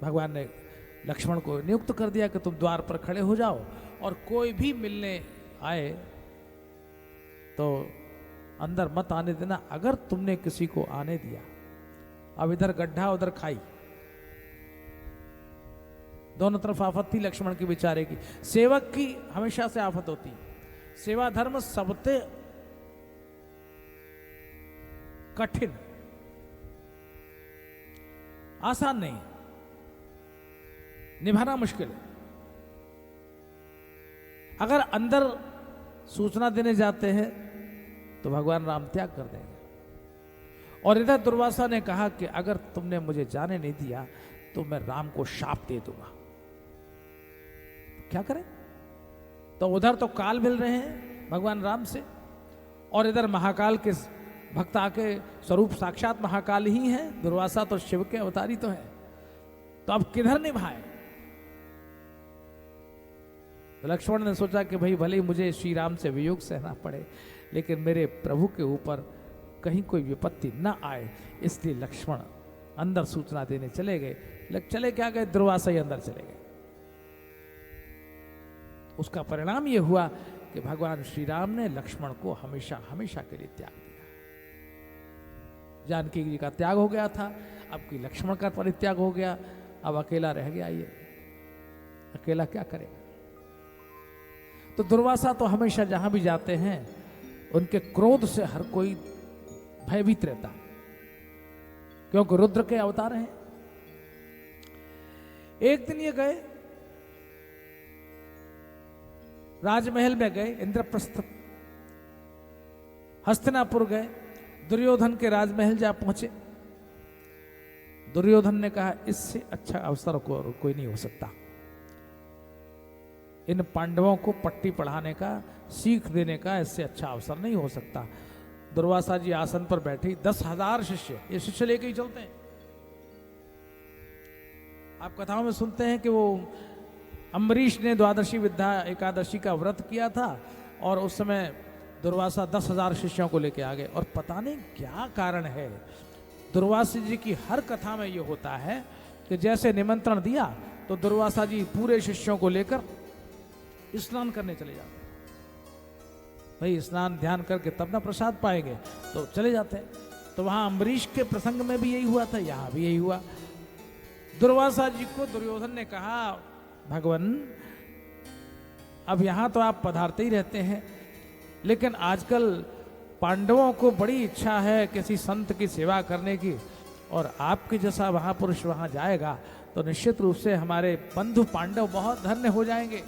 भगवान ने लक्ष्मण को नियुक्त कर दिया कि तुम द्वार पर खड़े हो जाओ और कोई भी मिलने आए तो अंदर मत आने देना। अगर तुमने किसी को आने दिया, अब इधर गड्ढा उधर खाई, दोनों तरफ आफत थी लक्ष्मण की बेचारे की। सेवक की हमेशा से आफत होती। सेवा धर्म सबसे कठिन, आसान नहीं, निभाना मुश्किल है। अगर अंदर सूचना देने जाते हैं तो भगवान राम त्याग कर देंगे। और इधर दुर्वासा ने कहा कि अगर तुमने मुझे जाने नहीं दिया तो मैं राम को शाप दे दूंगा। क्या करें। तो उधर तो काल मिल रहे हैं भगवान राम से और इधर महाकाल के भक्त आके स्वरूप साक्षात महाकाल ही है। दुर्वासा तो शिव के अवतारी तो है। तो अब किधर निभाए। तो लक्ष्मण ने सोचा कि भाई भले ही मुझे श्री राम से वियोग सहना पड़े लेकिन मेरे प्रभु के ऊपर कहीं कोई विपत्ति न आए, इसलिए लक्ष्मण अंदर सूचना देने चले गए। चले क्या गए, दुर्वासा ही अंदर चले गए। उसका परिणाम यह हुआ कि भगवान श्री राम ने लक्ष्मण को हमेशा हमेशा के लिए त्याग दिया। जानकी जी का त्याग हो गया था, अब की लक्ष्मण का परित्याग हो गया। अब अकेला रह गया। ये अकेला क्या करेगा। तो दुर्वासा तो हमेशा जहां भी जाते हैं उनके क्रोध से हर कोई भयभीत रहता है क्योंकि रुद्र के अवतार हैं। एक दिन ये गए राजमहल में, गए इंद्रप्रस्थ, हस्तिनापुर गए, दुर्योधन के राजमहल जा पहुंचे। दुर्योधन ने कहा इससे अच्छा अवसर कोई नहीं हो सकता। इन पांडवों को पट्टी पढ़ाने का, सीख देने का इससे अच्छा अवसर नहीं हो सकता। दुर्वासा जी आसन पर बैठे, 10,000 शिष्य, ये शिष्य लेके ही चलते हैं। आप कथाओं में सुनते हैं कि वो अम्बरीश ने द्वादशी विद्या एकादशी का व्रत किया था और उस समय दुर्वासा 10,000 शिष्यों को लेके आ गए। और पता नहीं क्या कारण है, दुर्वासा जी की हर कथा में ये होता है कि जैसे निमंत्रण दिया तो दुर्वासा जी पूरे शिष्यों को लेकर स्नान करने चले जाते। भाई स्नान ध्यान करके तब ना प्रसाद पाएंगे, तो चले जाते हैं। तो वहां अम्बरीश के प्रसंग में भी यही हुआ था, यहां भी यही हुआ। दुर्वासा जी को दुर्योधन ने कहा, भगवान अब यहां तो आप पधारते ही रहते हैं, लेकिन आजकल पांडवों को बड़ी इच्छा है किसी संत की सेवा करने की, और आपके जैसा महापुरुष वहां जाएगा तो निश्चित रूप से हमारे बंधु पांडव बहुत धन्य हो जाएंगे।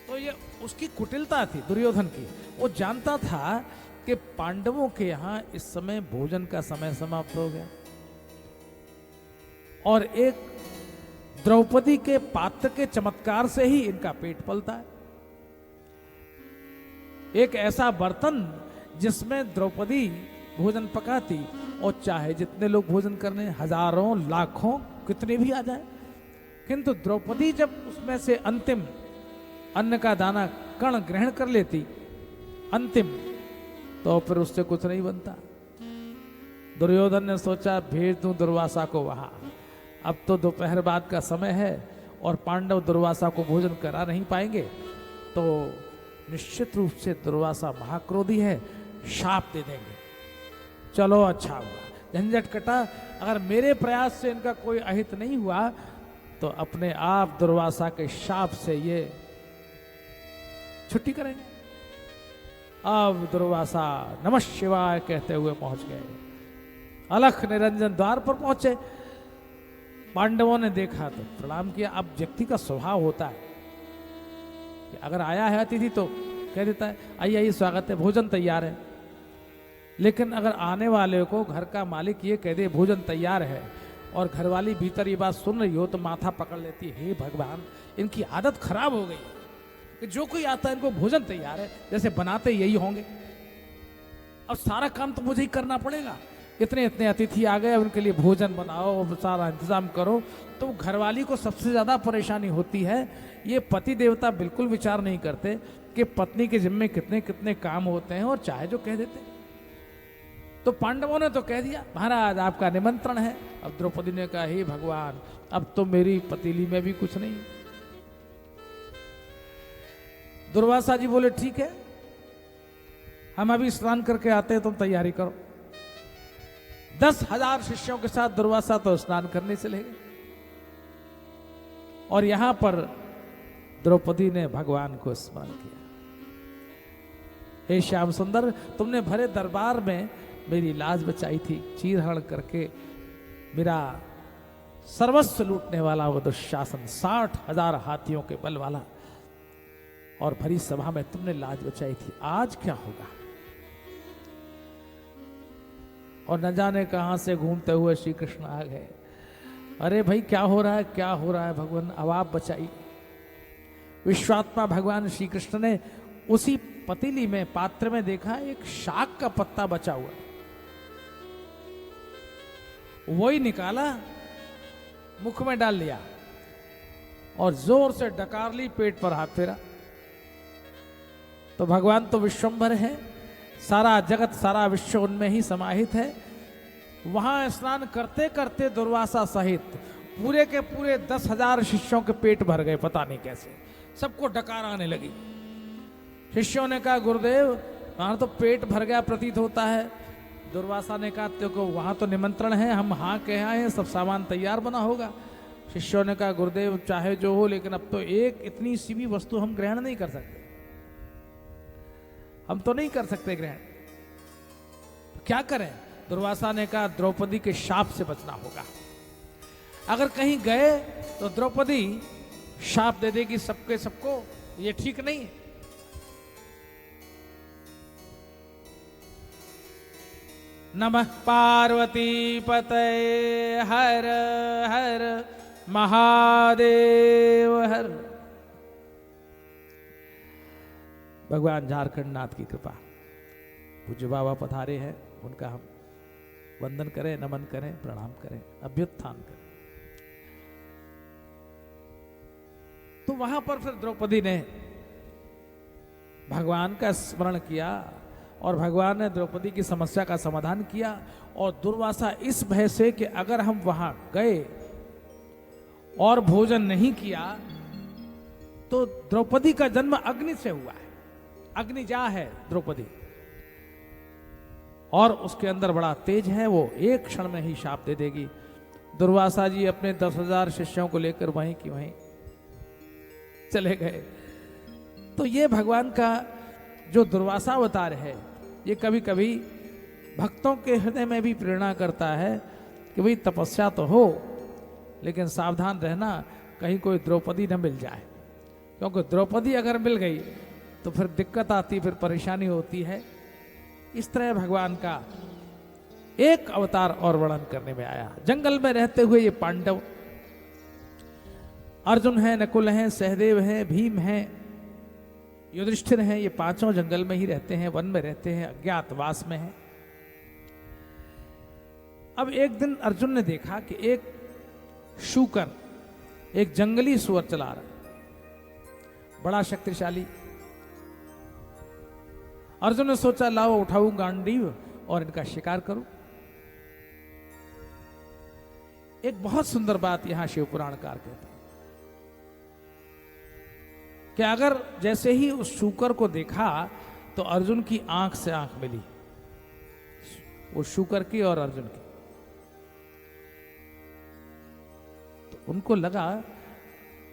तो ये उसकी कुटिलता थी दुर्योधन की। वो जानता था कि पांडवों के यहां इस समय भोजन का समय समाप्त हो गया, और एक द्रौपदी के पात्र के चमत्कार से ही इनका पेट पलता है। एक ऐसा बर्तन जिसमें द्रौपदी भोजन पकाती, और चाहे जितने लोग भोजन करने, हजारों लाखों कितने भी आ जाए, किंतु द्रौपदी जब उसमें से अंतिम अन्न का दाना कण ग्रहण कर लेती, अंतिम, तो फिर उससे कुछ नहीं बनता। दुर्योधन ने सोचा भेज दूं दुर्वासा को वहां, अब तो दोपहर बाद का समय है और पांडव दुर्वासा को भोजन करा नहीं पाएंगे, तो निश्चित रूप से दुर्वासा महाक्रोधी है, शाप दे देंगे। चलो अच्छा हुआ, झंझट कटा। अगर मेरे प्रयास से इनका कोई अहित नहीं हुआ तो अपने आप दुर्वासा के शाप से ये छुट्टी करेंगे। अब दुर्वासा नमः शिवाय कहते हुए पहुंच गए, अलख निरंजन द्वार पर पहुंचे। पांडवों ने देखा तो प्रणाम किया। अब व्यक्ति का स्वभाव होता है कि अगर आया है अतिथि तो कह देता है आइए आइए स्वागत है, भोजन तैयार है। लेकिन अगर आने वाले को घर का मालिक ये कह दे भोजन तैयार है, और घरवाली भीतर ये बात सुन रही हो, तो माथा पकड़ लेती है, हे भगवान इनकी आदत खराब हो गई कि जो कोई आता है इनको भोजन तैयार है, जैसे बनाते यही होंगे, अब सारा काम तो मुझे ही करना पड़ेगा। इतने इतने अतिथि आ गए, उनके लिए भोजन बनाओ, सारा इंतजाम करो। तो घरवाली को सबसे ज्यादा परेशानी होती है। ये पति देवता बिल्कुल विचार नहीं करते कि पत्नी के जिम्मे कितने कितने काम होते हैं, और चाहे जो कह देते। तो पांडवों ने तो कह दिया महाराज आपका निमंत्रण है। अब द्रौपदी ने कहा हे भगवान अब तो मेरी पतीली में भी कुछ नहीं। दुर्वासा जी बोले ठीक है, हम अभी स्नान करके आते हैं, तुम तैयारी करो। 10,000 शिष्यों के साथ दुर्वासा तो स्नान करने चले गए, और यहां पर द्रौपदी ने भगवान को स्मरण किया, हे श्याम सुंदर तुमने भरे दरबार में मेरी लाज बचाई थी, चीरहरण करके मेरा सर्वस्व लूटने वाला वो दुशासन, 60,000 हाथियों के बल वाला, और भरी सभा में तुमने लाज बचाई थी, आज क्या होगा। और न जाने कहां से घूमते हुए श्री कृष्ण आ गए। अरे भाई क्या हो रहा है, क्या हो रहा है भगवान, अब आप बचाइए। विश्वात्मा भगवान श्री कृष्ण ने उसी पतीली में पात्र में देखा एक शाक का पत्ता बचा हुआ, वही निकाला, मुख में डाल लिया और जोर से डकार ली, पेट पर हाथ फेरा। तो भगवान तो विश्वंभर है, सारा जगत सारा विश्व उनमें ही समाहित है। वहां स्नान करते करते दुर्वासा सहित पूरे के पूरे 10,000 शिष्यों के पेट भर गए, पता नहीं कैसे, सबको डकार आने लगी। शिष्यों ने कहा गुरुदेव वहां तो पेट भर गया प्रतीत होता है। दुर्वासा ने कहा देखो वहां तो निमंत्रण है, हम हाँ कहे आए हैं, सब सामान तैयार बना होगा। शिष्यों ने कहा गुरुदेव चाहे जो हो, लेकिन अब तो एक इतनी सी भी वस्तु हम ग्रहण नहीं कर सकते, हम तो नहीं कर सकते ग्रहण, तो क्या करें। दुर्वासा ने कहा द्रौपदी के शाप से बचना होगा, अगर कहीं गए तो द्रौपदी शाप दे देगी सबके सबको, ये ठीक नहीं है। नमः पार्वती पतये हर हर महादेव हर। भगवान झारखंड नाथ की कृपा, पूज्य बाबा पधारे हैं, उनका हम वंदन करें, नमन करें, प्रणाम करें, अभ्युत्थान करें। तो वहां पर फिर द्रौपदी ने भगवान का स्मरण किया और भगवान ने द्रौपदी की समस्या का समाधान किया। और दुर्वासा इस भय से कि अगर हम वहां गए और भोजन नहीं किया तो द्रौपदी का जन्म अग्नि से हुआ है, अग्निजा है द्रौपदी, और उसके अंदर बड़ा तेज है, वो एक क्षण में ही शाप दे देगी। दुर्वासा जी अपने 10,000 शिष्यों को लेकर वहीं की वहीं चले गए। तो ये भगवान का जो दुर्वासा अवतार है, ये कभी कभी भक्तों के हृदय में भी प्रेरणा करता है कि भाई तपस्या तो हो, लेकिन सावधान रहना कहीं कोई द्रौपदी न मिल जाए, क्योंकि द्रौपदी अगर मिल गई तो फिर दिक्कत आती, फिर परेशानी होती है। इस तरह भगवान का एक अवतार और वर्णन करने में आया। जंगल में रहते हुए ये पांडव, अर्जुन है, नकुल हैं, सहदेव हैं, भीम हैं, युधिष्ठिर हैं, ये पांचों जंगल में ही रहते हैं, वन में रहते हैं, अज्ञातवास में हैं। अब एक दिन अर्जुन ने देखा कि एक शूकर, एक जंगली सुअर चला रहा, बड़ा शक्तिशाली। अर्जुन ने सोचा लाओ उठाऊं गांडीव और इनका शिकार करूं। एक बहुत सुंदर बात यहां शिव पुराणकार कहते हैं कि अगर जैसे ही उस शूकर को देखा तो अर्जुन की आंख से आंख मिली, वो शूकर की और अर्जुन की। तो उनको लगा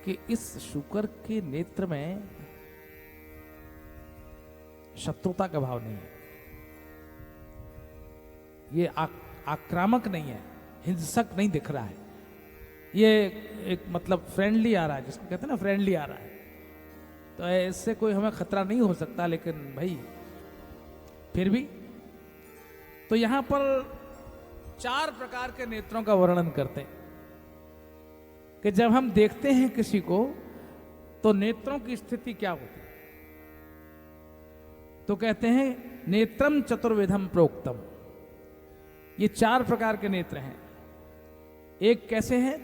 कि इस शूकर के नेत्र में शत्रुता का भाव नहीं है, ये आक्रामक नहीं है, हिंसक नहीं दिख रहा है, ये एक मतलब फ्रेंडली आ रहा है, जिसको कहते हैं ना फ्रेंडली आ रहा है, तो इससे कोई हमें खतरा नहीं हो सकता। लेकिन भाई फिर भी तो यहां पर 4 प्रकार के नेत्रों का वर्णन करते हैं कि जब हम देखते हैं किसी को तो नेत्रों की स्थिति क्या होती है। तो कहते हैं नेत्रम चतुर्विधम प्रोक्तम, ये 4 प्रकार के नेत्र हैं। एक कैसे है,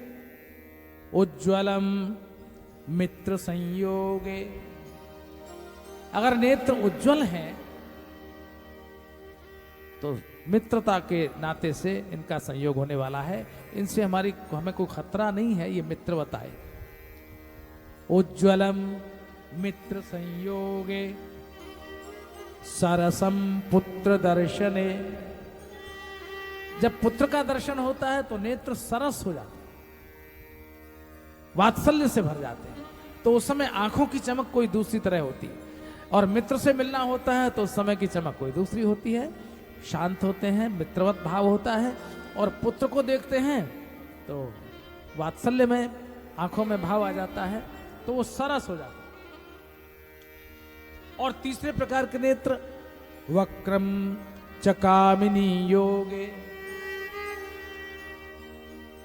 उज्ज्वलम मित्र संयोगे, अगर नेत्र उज्ज्वल हैं तो मित्रता के नाते से इनका संयोग होने वाला है, इनसे हमें कोई खतरा नहीं है, ये मित्रवता है। उज्ज्वलम मित्र संयोगे सरसम पुत्र दर्शने, जब पुत्र का दर्शन होता है तो नेत्र सरस हो जाते हैं, वात्सल्य से भर जाते हैं, तो उस समय आंखों की चमक कोई दूसरी तरह होती है। और मित्र से मिलना होता है तो उस समय की चमक कोई दूसरी होती है, शांत होते हैं, मित्रवत भाव होता है। और पुत्र को देखते हैं तो वात्सल्य में आंखों में भाव आ जाता है, तो वो सरस हो जाता है। और तीसरे प्रकार के नेत्र वक्रम च कामिनी योगे,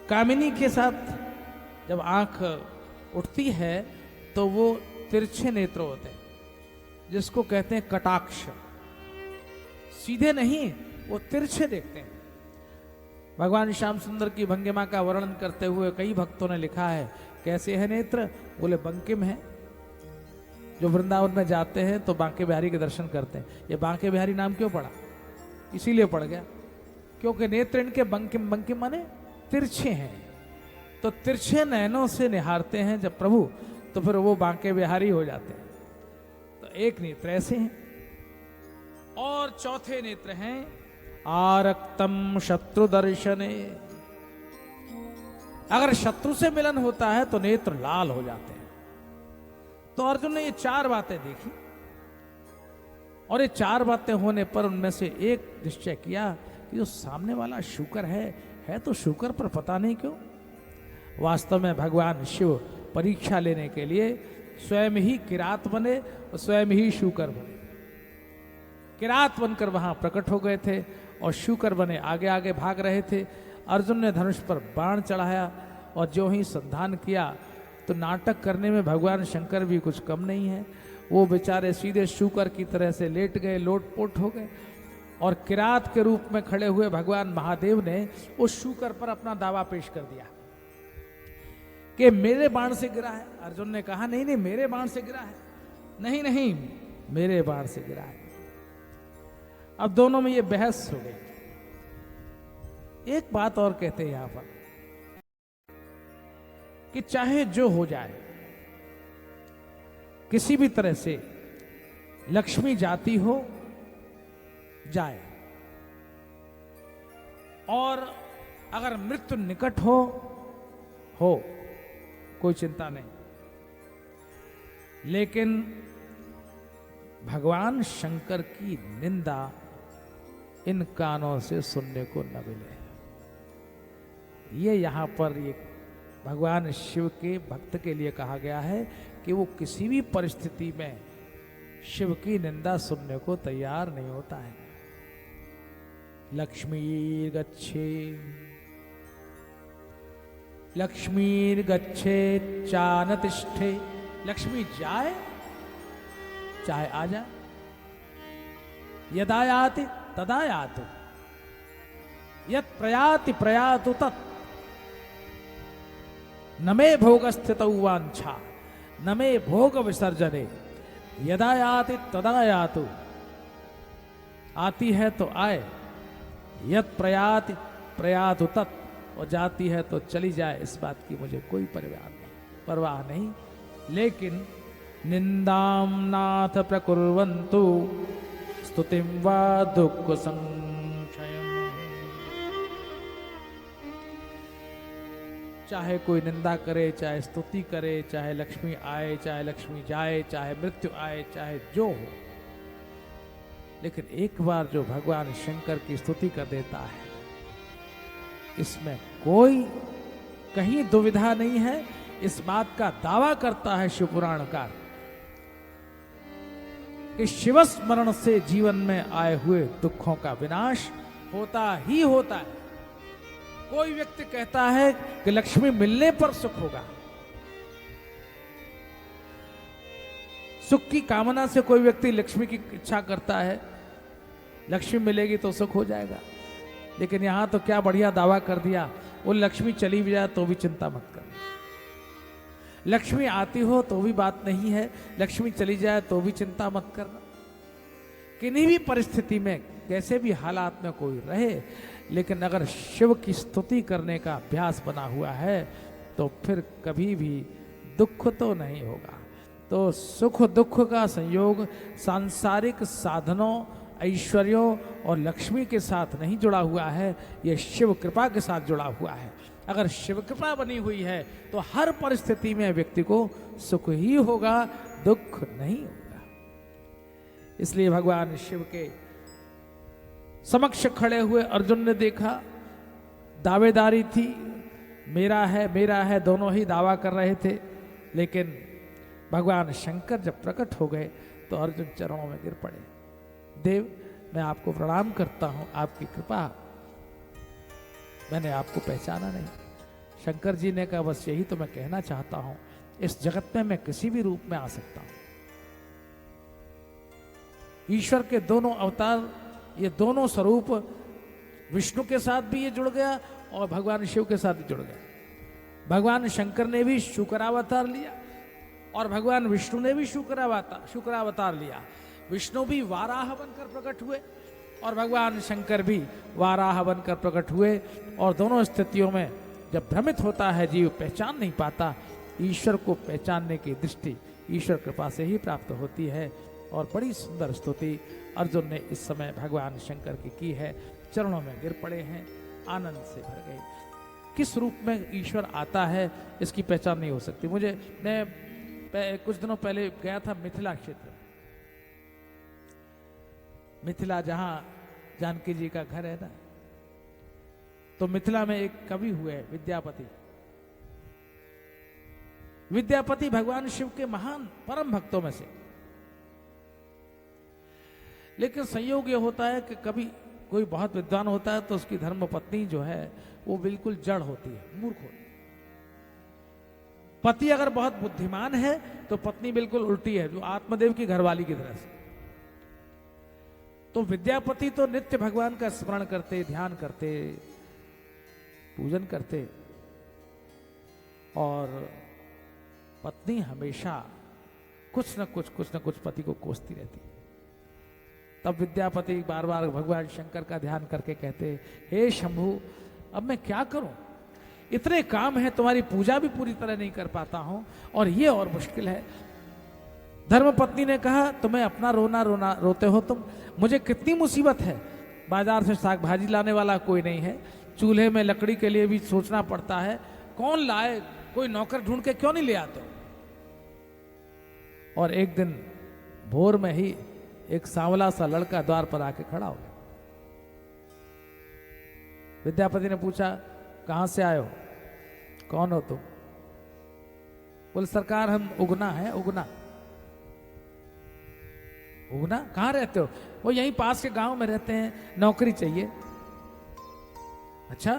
कामिनी के साथ जब आंख उठती है तो वो तिरछे नेत्र होते हैं, जिसको कहते हैं कटाक्ष, सीधे नहीं, वो तिरछे देखते हैं। भगवान श्याम सुंदर की भंगिमा का वर्णन करते हुए कई भक्तों ने लिखा है, कैसे है नेत्र, बोले बंकिम है। जो वृंदावन में जाते हैं तो बांके बिहारी के दर्शन करते हैं। ये बांके बिहारी नाम क्यों पड़ा, इसीलिए पड़ गया क्योंकि नेत्र इनके बंकिम, बंकिम माने तिरछे हैं, तो तिरछे नयनों से निहारते हैं जब प्रभु, तो फिर वो बांके बिहारी हो जाते हैं। तो एक नेत्र ऐसे हैं। और चौथे नेत्र हैं आरक्तम शत्रु दर्शने, अगर शत्रु से मिलन होता है तो नेत्र लाल हो जाते हैं। तो अर्जुन ने ये 4 बातें देखी, और ये 4 बातें होने पर उनमें से एक निश्चय किया कि जो सामने वाला शूकर है तो शूकर, पर पता नहीं क्यों वास्तव में भगवान शिव परीक्षा लेने के लिए स्वयं ही किरात बने और स्वयं ही शूकर बने। किरात बनकर वहां प्रकट हो गए थे और शूकर बने आगे आगे भाग रहे थे। अर्जुन ने धनुष पर बाण चढ़ाया और जो ही संधान किया तो नाटक करने में भगवान शंकर भी कुछ कम नहीं है। वो बेचारे सीधे शूकर की तरह से लेट गए, लोटपोट हो गए, और किरात के रूप में खड़े हुए भगवान महादेव ने उस शूकर पर अपना दावा पेश कर दिया कि मेरे बाण से गिरा है। अर्जुन ने कहा नहीं नहीं, मेरे बाण से गिरा है, नहीं नहीं, मेरे बाण से गिरा है। अब दोनों में ये बहस हो गई। एक बात और कहते हैं यहां पर कि चाहे जो हो जाए, किसी भी तरह से लक्ष्मी जाती हो जाए, और अगर मृत्यु निकट हो कोई चिंता नहीं, लेकिन भगवान शंकर की निंदा इन कानों से सुनने को न मिले। ये यहां पर ये भगवान शिव के भक्त के लिए कहा गया है कि वो किसी भी परिस्थिति में शिव की निंदा सुनने को तैयार नहीं होता है। लक्ष्मी गच्छे, लक्ष्मी गच्छे चानतिष्ठे, लक्ष्मी जाए चाहे आ जाए, यदा याति तदा यातु, यत् प्रयाति प्रयातु तत्, न मे भोग स्थितौ वांछा न मे भोग विसर्जने, यदा याति तदा यातु, आती है तो आए, यत् प्रयाति प्रयातु तत्, और जाती है तो चली जाए, इस बात की मुझे कोई परवाह नहीं। लेकिन निंदाम नाथ प्रकुर्वन्तु स्तुतिम वा दुःख संक्षयम्, चाहे कोई निंदा करे, चाहे स्तुति करे, चाहे लक्ष्मी आए, चाहे लक्ष्मी जाए, चाहे मृत्यु आए, चाहे जो हो, लेकिन एक बार जो भगवान शंकर की स्तुति कर देता है, इसमें कोई कहीं दुविधा नहीं है। इस बात का दावा करता है शिव पुराणकार कि शिव स्मरण से जीवन में आए हुए दुखों का विनाश होता ही होता है। कोई व्यक्ति कहता है कि लक्ष्मी मिलने पर सुख होगा, सुख की कामना से कोई व्यक्ति लक्ष्मी की इच्छा करता है, लक्ष्मी मिलेगी तो सुख हो जाएगा। लेकिन यहां तो क्या बढ़िया दावा कर दिया, वो लक्ष्मी चली भी जाए तो भी चिंता मत कर, लक्ष्मी आती हो तो भी बात नहीं है, लक्ष्मी चली जाए तो भी चिंता मत करना। किन्हीं भी परिस्थिति में, कैसे भी हालात में कोई रहे, लेकिन अगर शिव की स्तुति करने का अभ्यास बना हुआ है तो फिर कभी भी दुख तो नहीं होगा। तो सुख दुख का संयोग सांसारिक साधनों, ऐश्वर्यों और लक्ष्मी के साथ नहीं जुड़ा हुआ है, यह शिव कृपा के साथ जुड़ा हुआ है। अगर शिव कृपा बनी हुई है तो हर परिस्थिति में व्यक्ति को सुख ही होगा, दुख नहीं होगा। इसलिए भगवान शिव के समक्ष खड़े हुए अर्जुन ने देखा, दावेदारी थी, मेरा है, दोनों ही दावा कर रहे थे। लेकिन भगवान शंकर जब प्रकट हो गए तो अर्जुन चरणों में गिर पड़े। देव, मैं आपको प्रणाम करता हूं, आपकी कृपा, मैंने आपको पहचाना नहीं। शंकर जी ने कहा, बस यही तो मैं कहना चाहता हूं, इस जगत में मैं किसी भी रूप में आ सकता हूं। ईश्वर के दोनों अवतार, ये दोनों स्वरूप, विष्णु के साथ भी ये जुड़ गया और भगवान शिव के साथ भी जुड़ गया। भगवान शंकर ने भी शुक्रावतार लिया और भगवान विष्णु ने भी शुक्रावतार लिया। विष्णु भी वाराह बनकर प्रकट हुए और भगवान शंकर भी वाराह बनकर प्रकट हुए। और दोनों स्थितियों में जब भ्रमित होता है जीव, पहचान नहीं पाता, ईश्वर को पहचानने की दृष्टि ईश्वर कृपा से ही प्राप्त होती है। और बड़ी सुंदर स्तुति अर्जुन ने इस समय भगवान शंकर की है, चरणों में गिर पड़े हैं, आनंद से भर गए। किस रूप में ईश्वर आता है इसकी पहचान नहीं हो सकती। मैं कुछ दिनों पहले गया था मिथिला क्षेत्र, मिथिला जहां जानकी जी का घर है ना, तो मिथिला में एक कवि हुए विद्यापति। विद्यापति भगवान शिव के महान परम भक्तों में से। लेकिन संयोग यह होता है कि कभी कोई बहुत विद्वान होता है तो उसकी धर्म पत्नी जो है वो बिल्कुल जड़ होती है, मूर्ख होती है। पति अगर बहुत बुद्धिमान है तो पत्नी बिल्कुल उल्टी है, जो आत्मदेव की घरवाली की तरह से। तो विद्यापति तो नित्य भगवान का स्मरण करते, ध्यान करते, पूजन करते, और पत्नी हमेशा कुछ न कुछ पति को कोसती रहती। तब विद्यापति बार बार भगवान शंकर का ध्यान करके कहते, हे शंभु, अब मैं क्या करूं, इतने काम है, तुम्हारी पूजा भी पूरी तरह नहीं कर पाता हूं, और ये और मुश्किल है। धर्मपत्नी ने कहा तुम्हें अपना रोना रोना रोते हो तुम, मुझे कितनी मुसीबत है, बाजार से साग भाजी लाने वाला कोई नहीं है, चूल्हे में लकड़ी के लिए भी सोचना पड़ता है, कौन लाए, कोई नौकर ढूंढ के क्यों नहीं ले आते हो। और एक दिन भोर में ही एक सांवला सा लड़का द्वार पर आके खड़ा हो गया। विद्यापति ने पूछा कहां से आए हो, कौन हो तुम? बोले सरकार हम उगना है। उगना? उगना कहां रहते हो? वो यहीं पास के गांव में रहते हैं, नौकरी चाहिए। अच्छा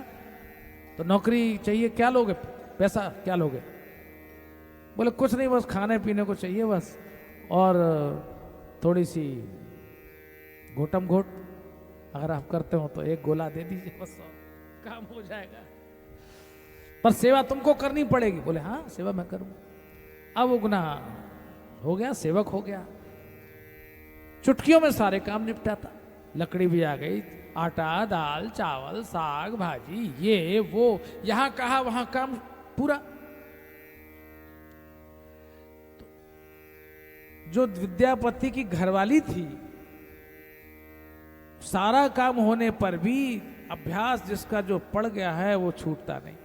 तो नौकरी चाहिए, क्या लोगे, पैसा क्या लोगे? बोले कुछ नहीं, बस खाने पीने को चाहिए बस, और थोड़ी सी घोटम घोट अगर आप करते हो तो एक गोला दे दीजिए, बस काम हो जाएगा, पर सेवा तुमको करनी पड़ेगी। बोले हाँ सेवा मैं करूंगा। अब उगना हो गया, सेवक हो गया, चुटकियों में सारे काम निपटाता, लकड़ी भी आ गई, आटा दाल चावल साग भाजी ये वो, यहां कहा वहां काम पूरा। तो जो विद्यापति की घरवाली थी, सारा काम होने पर भी अभ्यास जिसका जो पड़ गया है वो छूटता नहीं।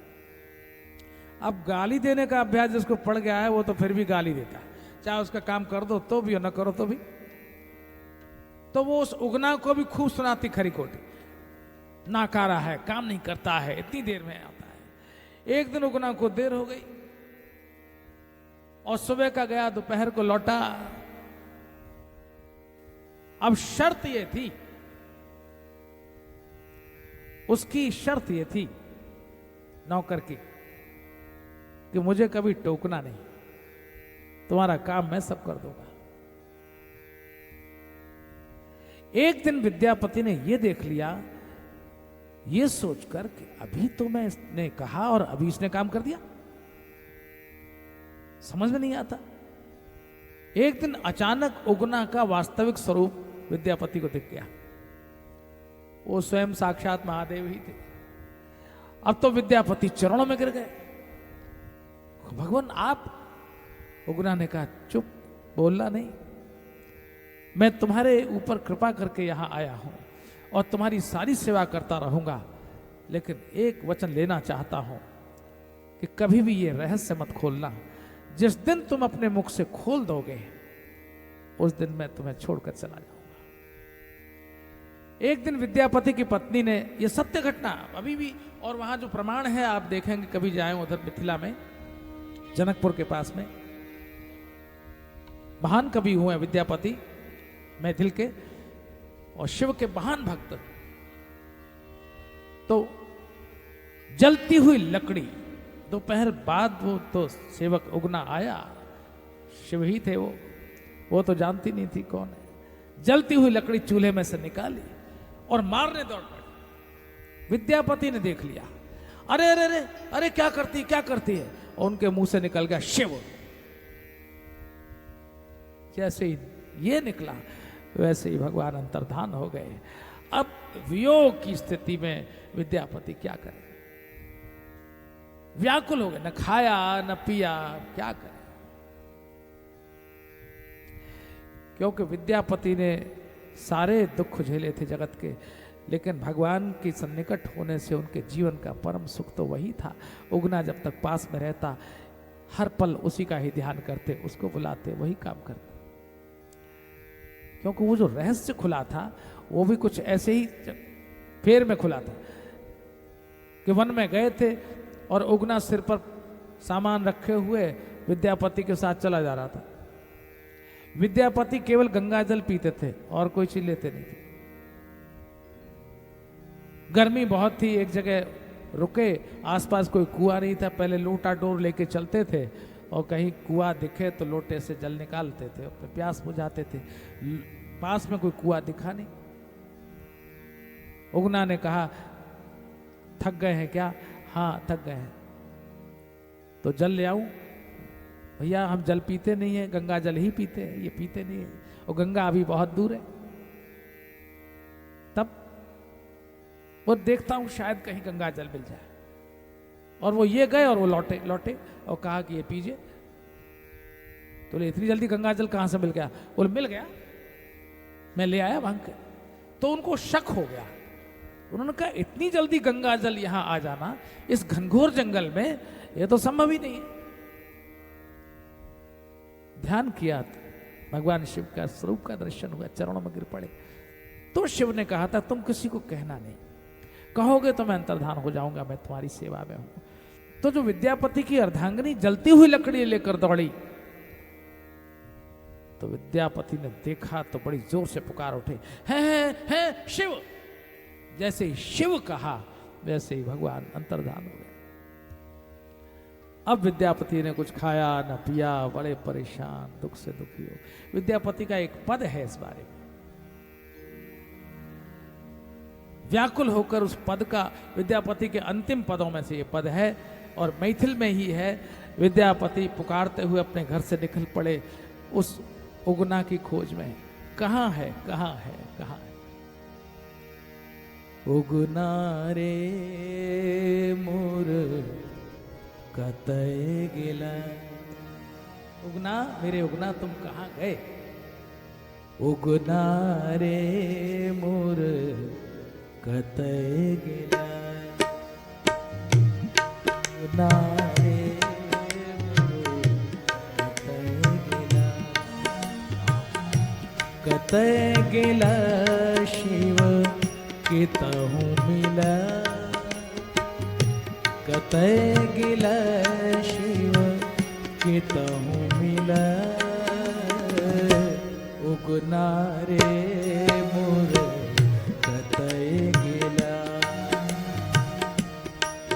अब गाली देने का अभ्यास जिसको पड़ गया है वो तो फिर भी गाली देता है, चाहे उसका काम कर दो तो भी और न करो तो भी। तो वो उस उगना को भी खूब सुनाती खरी खोटी, नाकारा है, काम नहीं करता है, इतनी देर में आता है। एक दिन उगना को देर हो गई और सुबह का गया, दोपहर को लौटा। अब शर्त ये थी, उसकी शर्त ये थी नौकर की कि मुझे कभी टोकना नहीं, तुम्हारा काम मैं सब कर दूंगा। एक दिन विद्यापति ने यह देख लिया, यह सोचकर कि अभी तो मैं इसने कहा और अभी इसने काम कर दिया, समझ में नहीं आता। एक दिन अचानक उगना का वास्तविक स्वरूप विद्यापति को दिख गया। वो स्वयं साक्षात महादेव ही थे। अब तो विद्यापति चरणों में गिर गए। भगवान आप? उगना ने कहा चुप, बोलना नहीं, मैं तुम्हारे ऊपर कृपा करके यहां आया हूं और तुम्हारी सारी सेवा करता रहूंगा, लेकिन एक वचन लेना चाहता हूं कि कभी भी ये रहस्य मत खोलना। जिस दिन तुम अपने मुख से खोल दोगे उस दिन मैं तुम्हें छोड़कर चला जाऊंगा। एक दिन विद्यापति की पत्नी ने, यह सत्य घटना अभी भी, और वहां जो प्रमाण है आप देखेंगे, कभी जाए उधर मिथिला में, जनकपुर के पास में महान कवि हुए विद्यापति मैथिल के और शिव के महान भक्त। तो जलती हुई लकड़ी, दोपहर बाद वो तो सेवक उगना आया, शिव ही थे वो तो जानती नहीं थी कौन है। जलती हुई लकड़ी चूल्हे में से निकाली और मारने दौड़ पड़ी। विद्यापति ने देख लिया, अरे अरे अरे अरे क्या करती है, और उनके मुंह से निकल गया शिव। जैसे ही ये निकला वैसे ही भगवान अंतर्धान हो गए। अब वियोग की स्थिति में विद्यापति क्या करे, व्याकुल हो गए, न खाया न पिया, क्या करे। क्योंकि विद्यापति ने सारे दुख झेले थे जगत के, लेकिन भगवान के सन्निकट होने से उनके जीवन का परम सुख तो वही था। उगना जब तक पास में रहता, हर पल उसी का ही ध्यान करते, उसको बुलाते, वही काम करते। क्योंकि वो जो रहस्य खुला था वो भी कुछ ऐसे ही फेर में खुला था कि वन में गए थे और उगना सिर पर सामान रखे हुए विद्यापति के साथ चला जा रहा था। विद्यापति केवल गंगा जल पीते थे और कोई चीज लेते नहीं थे। गर्मी बहुत थी, एक जगह रुके, आसपास कोई कुआं नहीं था, पहले लोटा डोर लेके चलते थे और कहीं कुआं दिखे तो लोटे से जल निकालते थे, अपने प्यास बुझाते थे। पास में कोई कुआं दिखा नहीं। उगना ने कहा थक गए हैं क्या? हाँ थक गए हैं। तो जल ले आऊं? भैया हम जल पीते नहीं है, गंगा जल ही पीते हैं, ये पीते नहीं है, और गंगा अभी बहुत दूर है। तब वो देखता हूं शायद कहीं गंगा जल मिल जाए। और वो ये गए और वो लौटे और कहा कि ये पीजिए। तो बोले इतनी जल्दी गंगा जल कहां से मिल गया? बोले मिल गया, मैं ले आया मांग के। तो उनको शक हो गया। उन्होंने कहा इतनी जल्दी गंगा जल यहां आ जाना इस घनघोर जंगल में, यह तो संभव ही नहीं है। ध्यान किया तो भगवान शिव का स्वरूप का दर्शन हुआ, चरणों में गिर पड़े। तो शिव ने कहा था तुम किसी को कहना नहीं, कहोगे तो मैं अंतर्धान हो जाऊंगा, मैं तुम्हारी सेवा में हूं। तो जो विद्यापति की अर्धांगिनी जलती हुई लकड़ी लेकर दौड़ी, तो विद्यापति ने देखा तो बड़ी जोर से पुकार उठे, है शिव। जैसे ही शिव कहा वैसे ही भगवान अंतर्धान हो गए। अब विद्यापति ने कुछ खाया न पिया, बड़े परेशान, दुख से दुखी हो। विद्यापति का एक पद है इस बारे में, व्याकुल होकर उस पद का, विद्यापति के अंतिम पदों में से ये पद है और मैथिल में ही है। विद्यापति पुकारते हुए अपने घर से निकल पड़े उस उगना की खोज में। कहां है, कहां है, कहां है? उगना रे मोर कतय गिला। उगना, मेरे उगना तुम कहां गए? उगना रे मोर कतय गिला। उगना रे मोर कतय गिला। कतय गिला शिव कितहु मिला। कतय गिला शिव कितहु मिला। उगना रे मोर कतय गिला।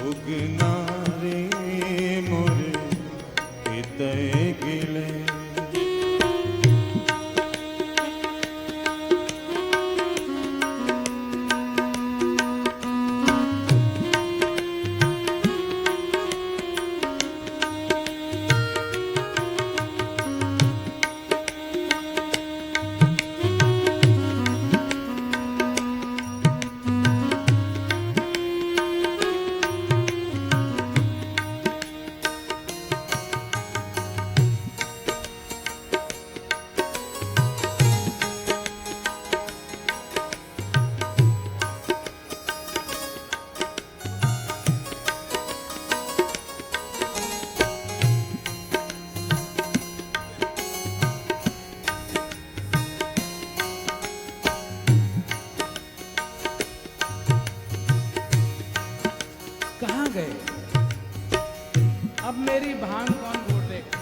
उगना रे मोर कतय गिला। कहां गए? अब मेरी भांग कौन घोटेगा?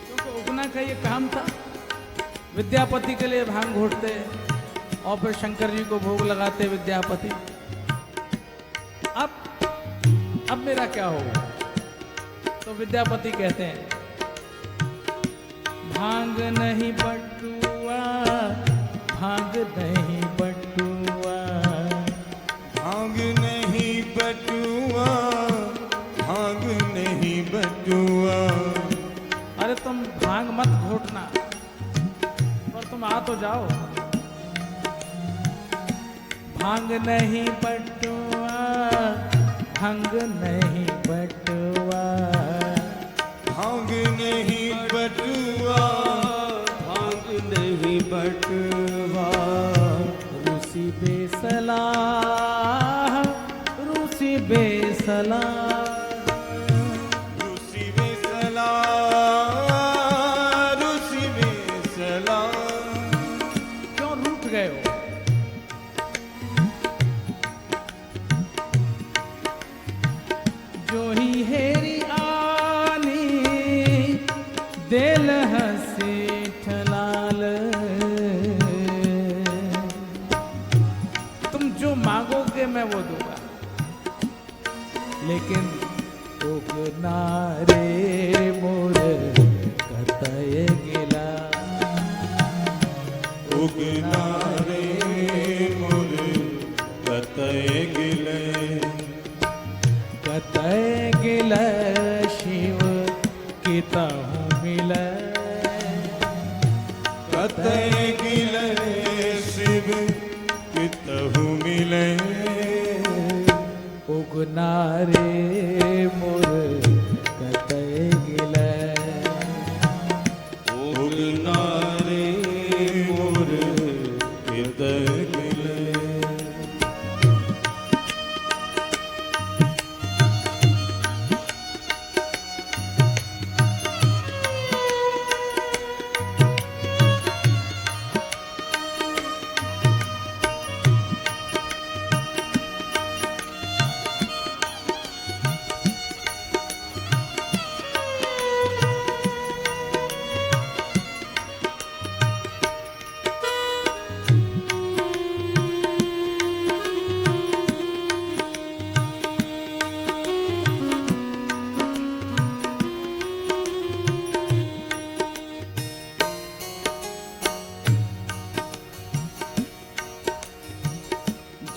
क्योंकि उगना का ये काम था, विद्यापति के लिए भांग घोटते और फिर शंकर जी को भोग लगाते विद्यापति। अब मेरा क्या होगा? तो विद्यापति कहते हैं भांग नहीं बटुआ, भांग नहीं बटुआ। भांग नहीं बटुआ, भांग नहीं बटुआ। अरे तुम भांग मत घोटना, और तुम आ तो जाओ। भांग नहीं बटुआ, भांग नहीं बटुआ। भांग नहीं बटुआ, भांग नहीं बटुआ। रूसी बेसलाह, रूसी बेसलाह। रूसी बेसला, रूसी बेसला। क्यों रूठ गए हो? जो ही हेरी आनी दिल हसी ठलाल। तुम जो मांगोगे मैं वो दूंगा, लेकिन उगना रे मोर कतय गिला। उगना रे मोर कतय गिले। कतय गिला शिव कितहु मिला। कतय गिले शिव कितहु मिले। उगना रे मोर कतय गिला। गिले।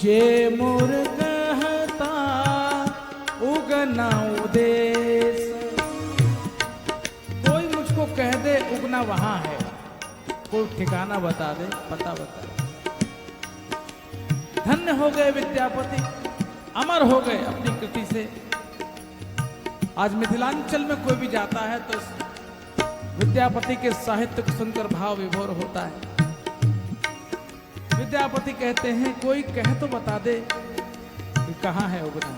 जे मोर कहता उगना उदेश, कोई मुझको कह दे उगना वहां है, कोई ठिकाना बता दे, पता बता दे। धन्य हो गए विद्यापति, अमर हो गए अपनी कृति से। आज मिथिलांचल में कोई भी जाता है तो विद्यापति के साहित्य को सुनकर भाव विभोर होता है। विद्यापति कहते हैं कोई कह तो बता दे कि कहाँ है उगना।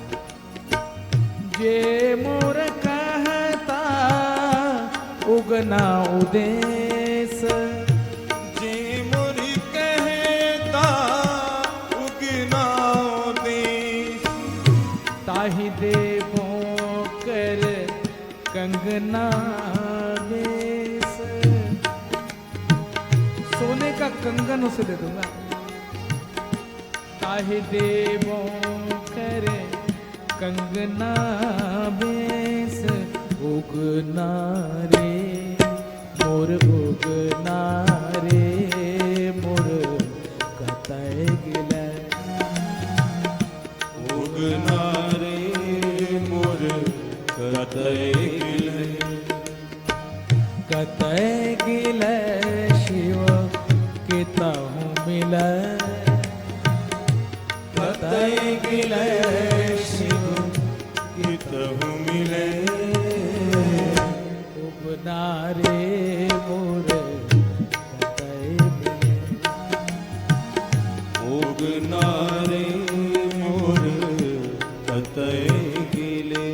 जे मोर कहता उगना उदेश, जे मोर कहता उगना उदेश, ताहि देवो कर कंगना बेस। सोने का कंगन उसे दे दूंगा। ताहि देवो करे कंगना बेस, उगना रे मोर उगना रे मोर कतय गिलै। उगना रे मोर कतय गिलै। कतय गिलै शिव केतहु मिलै। कतय गिलै शिव केतहु मिलै। उगना रे मोर कतय मिलै। उगना रे मोर कतय गिलै।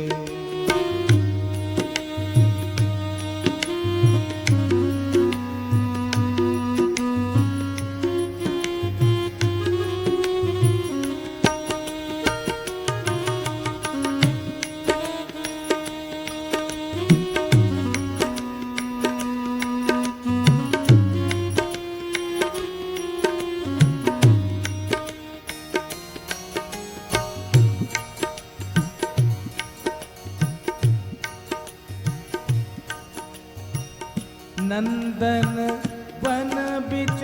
नंदन वन बिच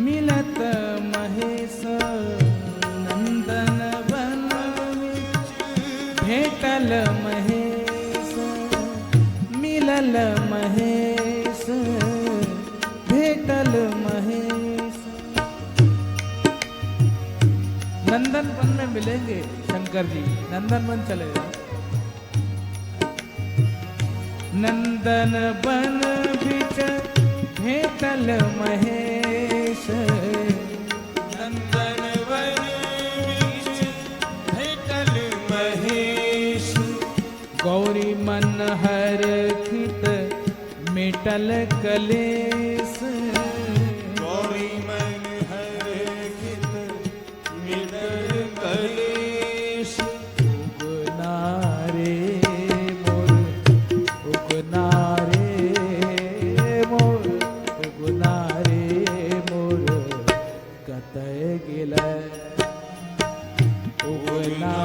मिलत महेश। नंदन वन बिच भेटल महेश। मिलल महेश भेटल महेश। नंदन वन में मिलेंगे शंकर जी, नंदन वन चले जाओ। नंदन वन बिच भेटल महेश। नंदन वन बिच भेटल महेश। गौरी मन हर खित मिटल कलेश। गौरी मन हर खित मिटल कलेश। उगना रे मोर उगना रे मोर उगना रे मोर कतय गिलै। उगना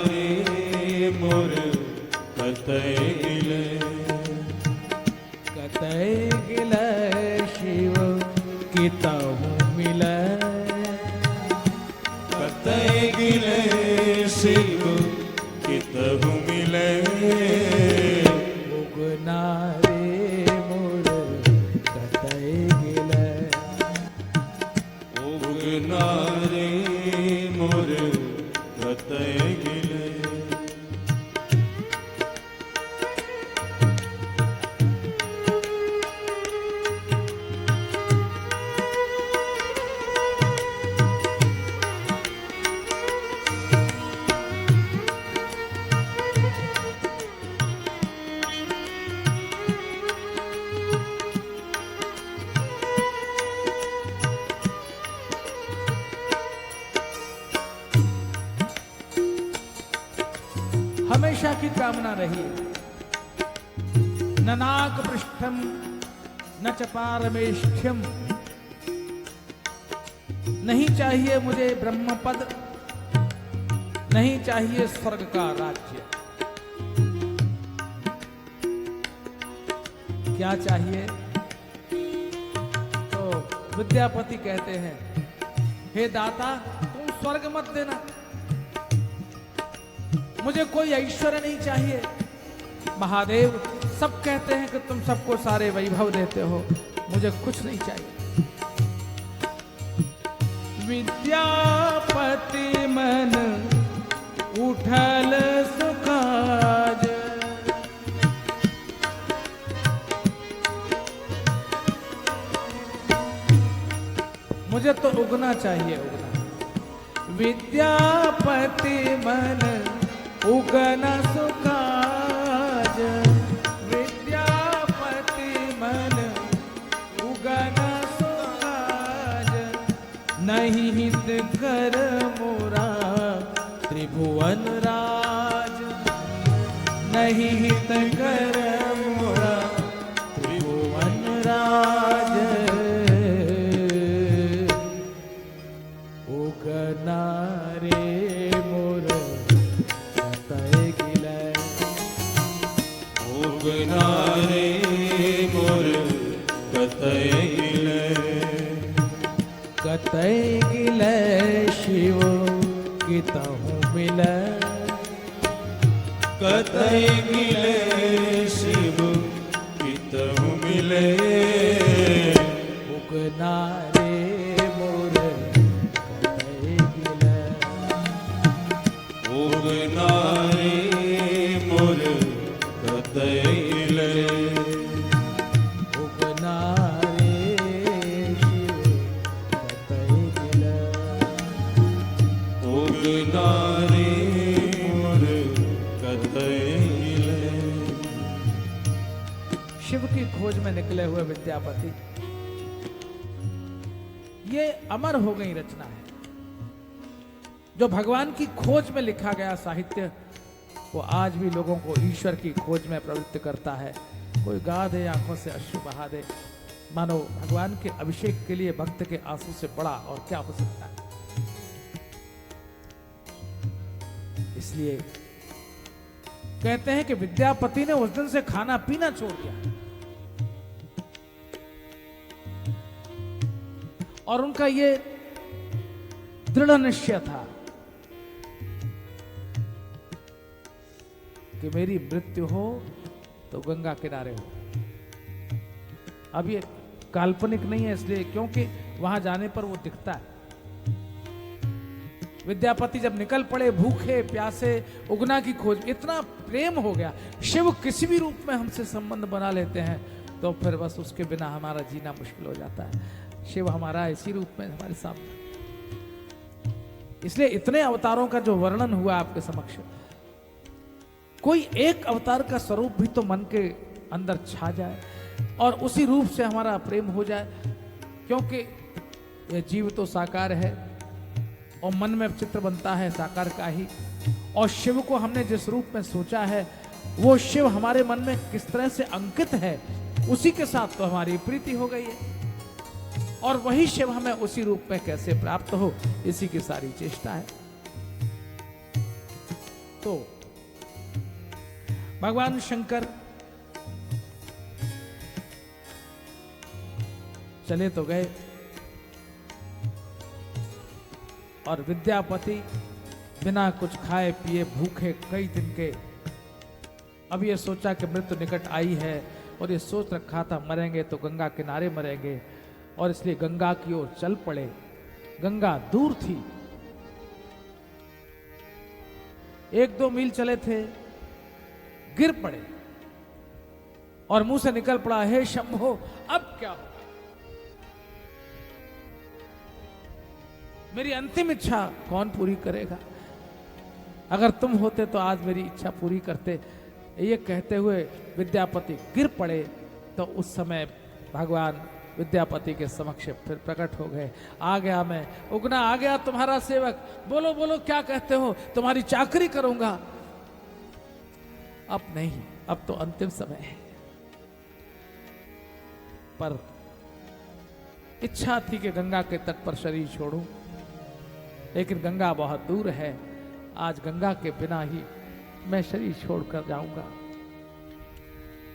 रे मोर कतय गिलै। कतय गिलै शिव केतहु मिलै। कतय गिलै शिव केतहु मिलै। उगना रे मोर कतय गिलै। उगना रे मोर कतय गिलै। हमेशा की कामना रही है। न नाक पृष्ठम न च पारमेष्ठ्यम, नहीं चाहिए मुझे ब्रह्म पद, नहीं चाहिए स्वर्ग का राज्य। क्या चाहिए? तो विद्यापति कहते हैं, हे दाता तुम स्वर्ग मत देना, मुझे कोई ऐश्वर्य नहीं चाहिए। महादेव सब कहते हैं कि तुम सबको सारे वैभव देते हो, मुझे कुछ नहीं चाहिए। विद्यापति मन उठल सुखाज, मुझे तो उगना चाहिए, उगना। विद्यापति मन उगना सुखाज, विद्यापति मन उगना सुखाज, नहीं हित कर मोरा त्रिभुवन राज, नहीं हित कर मोरा त्रिभुवन राज। उगना रे मोर कतय गिलय, उगना रे मोर कतय गिलय, कतय गिलय शिव कितहु मिलय, कतय गिलय शिव कितहु मिलय। उगना रे मोर कतय गिलय, उगना रे मोर कतय गिलय, उगना रे शिव कतय गिलय। उगना रे मोर कतय गिलय। शिव की खोज में निकले हुए विद्यापति, ये अमर हो गई रचना है। जो भगवान की खोज में लिखा गया साहित्य, वो आज भी लोगों को ईश्वर की खोज में प्रवृत्त करता है। कोई गा दे आंखों से अश्रु बहा दे, मानो भगवान के अभिषेक के लिए भक्त के आंसू से बड़ा और क्या हो सकता है। इसलिए कहते हैं कि विद्यापति ने उस दिन से खाना पीना छोड़ दिया, और उनका ये दृढ़ निश्चय था कि मेरी मृत्यु हो तो गंगा किनारे हो। अब ये काल्पनिक नहीं है इसलिए क्योंकि वहां जाने पर वो दिखता है। विद्यापति जब निकल पड़े भूखे प्यासे उगना की खोज, इतना प्रेम हो गया। शिव किसी भी रूप में हमसे संबंध बना लेते हैं तो फिर बस उसके बिना हमारा जीना मुश्किल हो जाता है। शिव हमारा इसी रूप में हमारे सामने, इसलिए इतने अवतारों का जो वर्णन हुआ आपके समक्ष, कोई एक अवतार का स्वरूप भी तो मन के अंदर छा जाए और उसी रूप से हमारा प्रेम हो जाए, क्योंकि यह जीव तो साकार है और मन में चित्र बनता है साकार का ही, और शिव को हमने जिस रूप में सोचा है वो शिव हमारे मन में किस तरह से अंकित है, उसी के साथ तो हमारी प्रीति हो गई है, और वही शिव हमें उसी रूप में कैसे प्राप्त हो, इसी की सारी चेष्टा है। तो भगवान शंकर चले तो गए, और विद्यापति बिना कुछ खाए पिए भूखे कई दिन के, अब ये सोचा कि मृत्यु निकट आई है, और ये सोच रखा था मरेंगे तो गंगा किनारे मरेंगे, और इसलिए गंगा की ओर चल पड़े। गंगा दूर थी, 1-2 मील चले थे, गिर पड़े और मुंह से निकल पड़ा, हे शंभो अब क्या हो, मेरी अंतिम इच्छा कौन पूरी करेगा, अगर तुम होते तो आज मेरी इच्छा पूरी करते। ये कहते हुए विद्यापति गिर पड़े, तो उस समय भगवान विद्यापति के समक्ष फिर प्रकट हो गए। आ गया मैं, उगना आ गया तुम्हारा सेवक, बोलो बोलो क्या कहते हो, तुम्हारी चाकरी करूंगा। अब नहीं, अब तो अंतिम समय है। पर इच्छा थी कि गंगा के तट पर शरीर छोड़ूं, लेकिन गंगा बहुत दूर है। आज गंगा के बिना ही मैं शरीर छोड़कर जाऊंगा।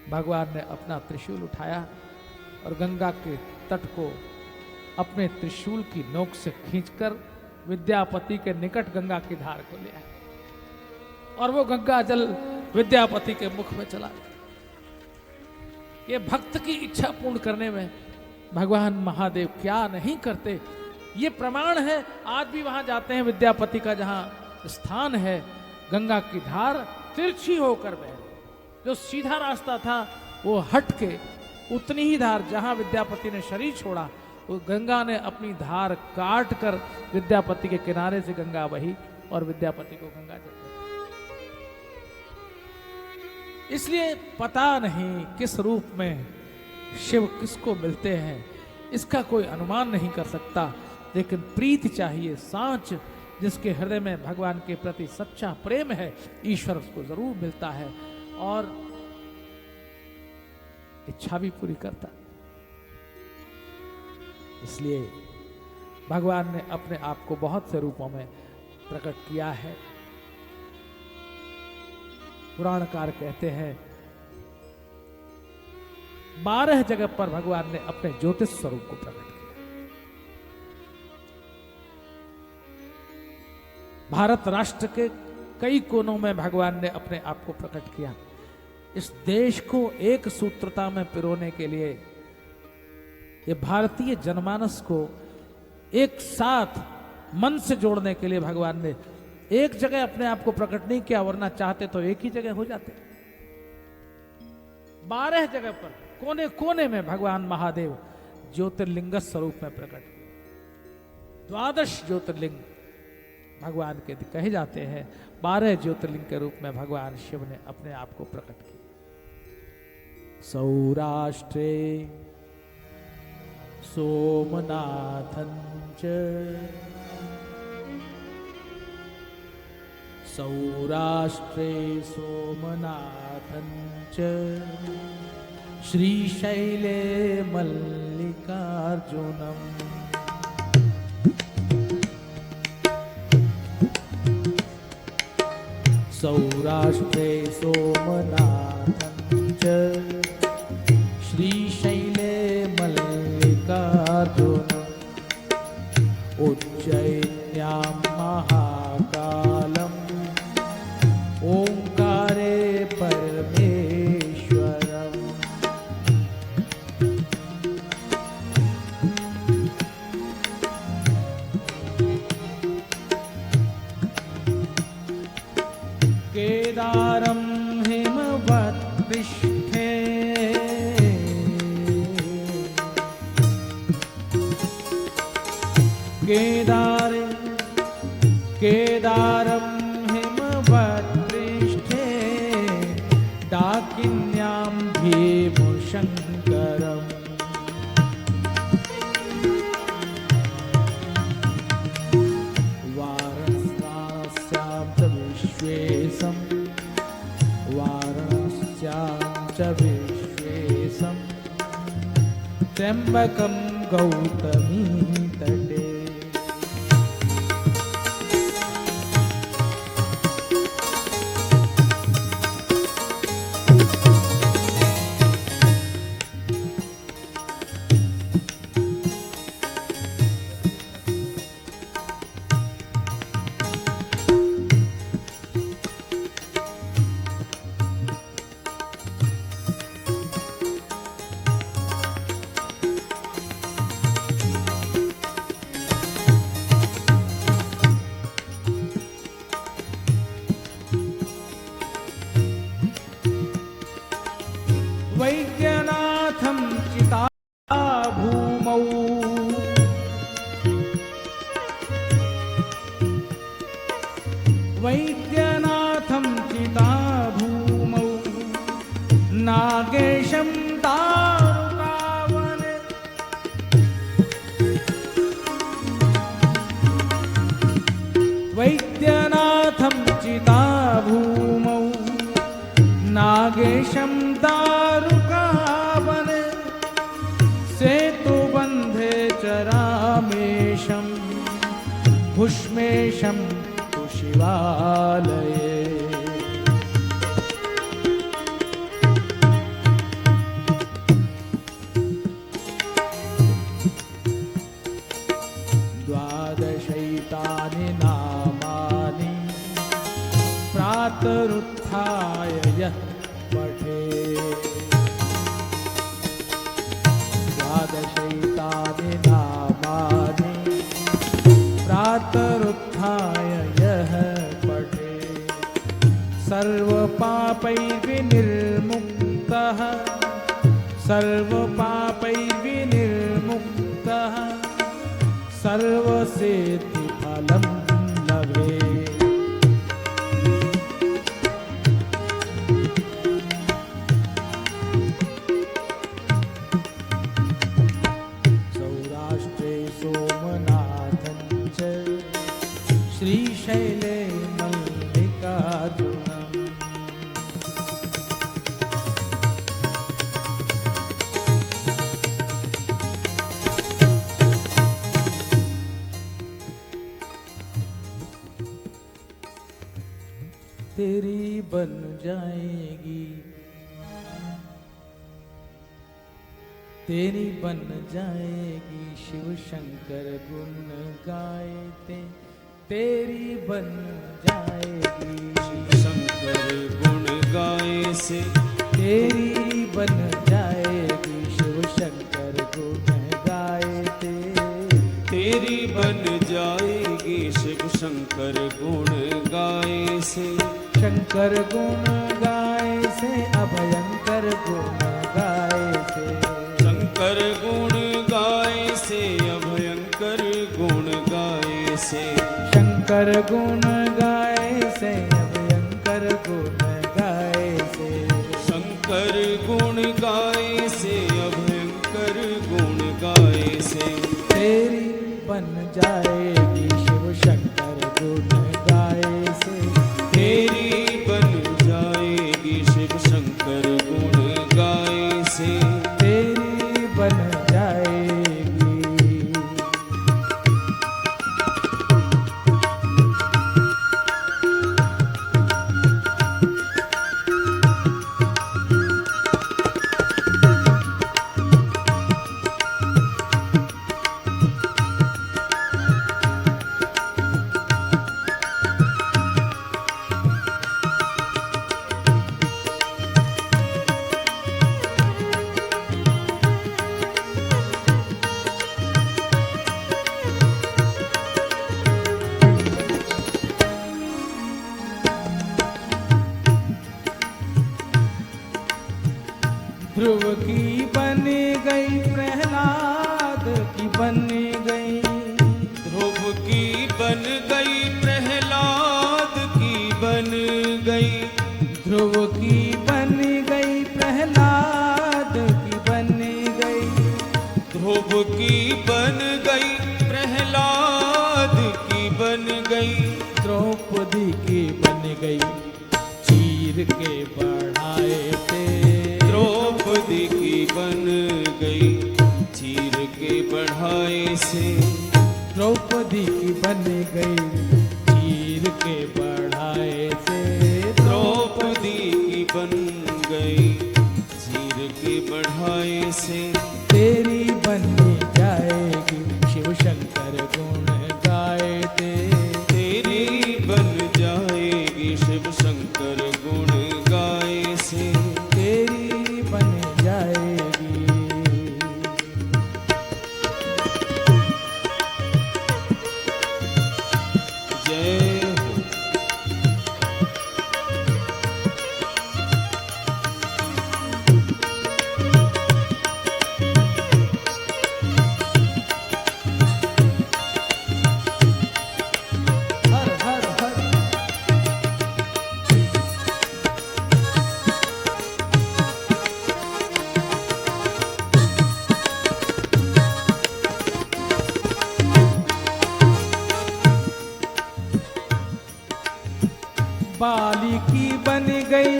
भगवान ने अपना त्रिशूल उठाया और गंगा के तट को अपने त्रिशूल की नोक से खींचकर विद्यापति के निकट गंगा की धार को ले आए और वो गंगा जल विद्यापति के मुख में चला गया। ये भक्त की इच्छा पूर्ण करने में भगवान महादेव क्या नहीं करते, ये प्रमाण है। आज भी वहां जाते हैं विद्यापति का जहां स्थान है, गंगा की धार तिरछी होकर बह रही। जो सीधा रास्ता था वो हट के उतनी ही धार जहां विद्यापति ने शरीर छोड़ा, वो गंगा ने अपनी धार काट कर विद्यापति के किनारे से गंगा बही और विद्यापति को गंगा जल गई। इसलिए पता नहीं किस रूप में शिव किसको मिलते हैं, इसका कोई अनुमान नहीं कर सकता, लेकिन प्रीति चाहिए, सांच। जिसके हृदय में भगवान के प्रति सच्चा प्रेम है, ईश्वर उसको जरूर मिलता है और इच्छा भी पूरी करता। इसलिए भगवान ने अपने आप को बहुत से रूपों में प्रकट किया है। पुराणकार कहते हैं 12 जगह पर भगवान ने अपने ज्योतिष स्वरूप को प्रकट किया। भारत राष्ट्र के कई कोनों में भगवान ने अपने आप को प्रकट किया। इस देश को एक सूत्रता में पिरोने के लिए, ये भारतीय जनमानस को एक साथ मन से जोड़ने के लिए भगवान ने एक जगह अपने आप को प्रकट नहीं किया, वरना चाहते तो एक ही जगह हो जाते। 12 जगह पर कोने कोने में भगवान महादेव ज्योतिर्लिंग स्वरूप में प्रकट। 12 ज्योतिर्लिंग भगवान के कहे जाते हैं। 12 ज्योतिर्लिंग के रूप में भगवान शिव ने अपने आप को प्रकट किया। सौराष्ट्रे सोमनाथं च, सौराष्ट्रे सोमनाथं च, श्रीशैले मल्लिकार्जुनम्। सौराष्ट्रे सोमनाथं च, श्रीशैले मल्लिकार्जुनम्। उज्जयिन्यां महाकालम्, ओंकारे परमेश्वरम्। केदारं हिमवत्पृष्ठे, केदारं हिमवत्पृष्ठे, डाकिन्यां भीमशङ्करम्। वाराणस्यां च विश्वेशं, वाराणस्यां च विश्वेशं, त्र्यम्बकं गौतमी तटे। वैद्यनाथं चिताभूमौ, वैद्यनाथं चिताभूमौ, नागेशं दारुकावने, वैद्यनाथं चिताभूमौ, रेशम दारुका बने, सेतु बंधे चरामेशम, भुष्मेशम तु शिवालये। द्वादशैतानि नामानि प्रातरुत्थाय यः पठेत्। द्वादशैतानि नामानि प्रातरुत्थाय यः पठेत्, सर्वपापैर्विनिर्मुक्तः, सर्वपापैर्विनिर्मुक्तः, सर्वसिद्धिफलं लभेत्। सौराष्ट्रे सोमनाथं च, श्रीशैले मल्लिकार्जुनम्। तेरी बन जाएगी, तेरी बन जाएगी शिव शंकर गुण गाए, तेरी बन जाएगी शिव शंकर गुण गाए से, तेरी बन जाएगी शिव शंकर गुण गाए, तेरी बन जाएगी शिव शंकर गुण गाए से। शंकर गुण गाए से अभयंकर गुण गाए से, शंकर गुण गाए से अभयंकर गुण गाए से। शंकर गुण गाए से अभयंकर गुण गाए से, शंकर गुण गाए से अभयंकर गुण गाए से। तेरी बन जाएगी शिव शंकर गुण गाए से, तेरी बन जाएगी शिव शंकर गुण गाए से। तेरी बन जाएगी। ध्रुव की बन गई प्रहलाद की बन गई, ध्रुव की बन गई प्रहलाद की बन गई। ध्रुव की बन गई प्रहलाद की बन गई, ध्रुव की बन गई प्रहलाद की बन गई। द्रौपदी की बन गई चीर के बढ़ाए थे, द्रौपदी की बन गई चीर के बढ़ाए से। द्रौपदी की बन गई चीर के बढ़ाए से, द्रौपदी की बन गई चीर के बढ़ाए से। तेरी बन जाएगी शिव शंकर गुण गाए थे, तेरी बन जाएगी शिव शंकर गुण गाए से। तेरी बन जाएगी। जय हो। हर हर हर बाली की बन गई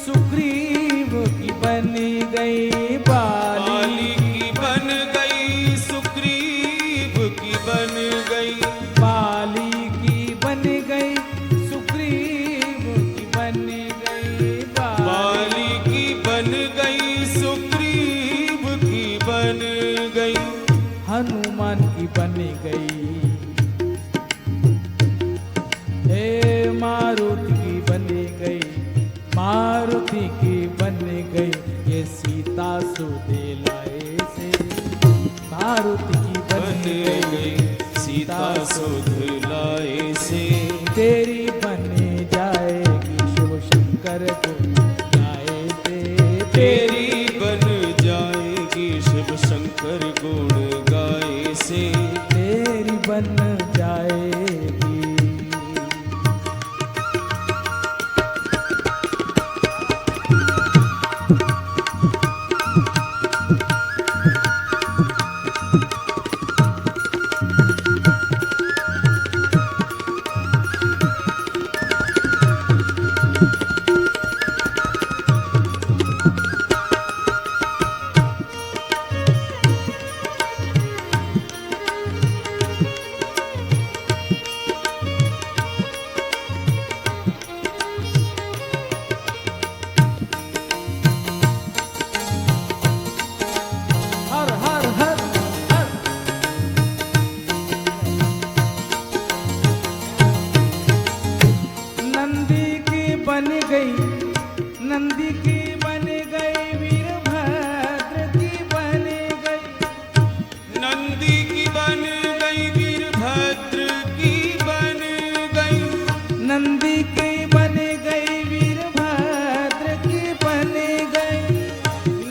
सुग्रीव गई, हे मारुति की बन गई, मारुति की बन गई, ये सीता सुदे लाए से मारुति की बन गई, सीता सुध लाए से तेरी बन जाएगी शिव शंकर को गाए से, तेरी बन जाएगी शिव शंकर गुण गाए से, तेरी बन जाएगी। हर हर हर हर नंदी की बन गई, नंदी की बन गई, वीरभद्र की बन गई, नंदी की बन गई, वीरभद्र की बन गई, नंदी की बन गई, वीरभद्र की बन गई,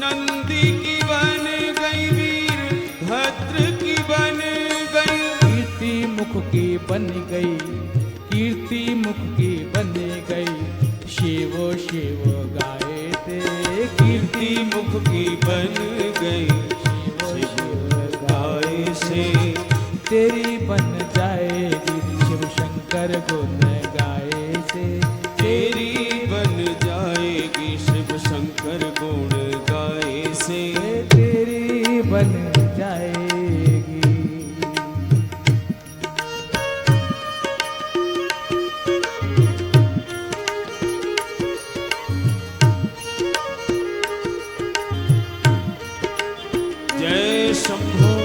नंदी की बन गई, वीरभद्र की बन गई, कीर्ति मुख की बन गई, कीर्ति मुख की बन गई, शिव शिव गाए थे कीर्ति मुख की बन गई, शिव गाए से तेरी बन जाएगी शिव शंकर गुण गाए से, तेरी बन जाएगी शिव शंकर गुण गाए से, तेरी बन जाएगी। जय शंभो।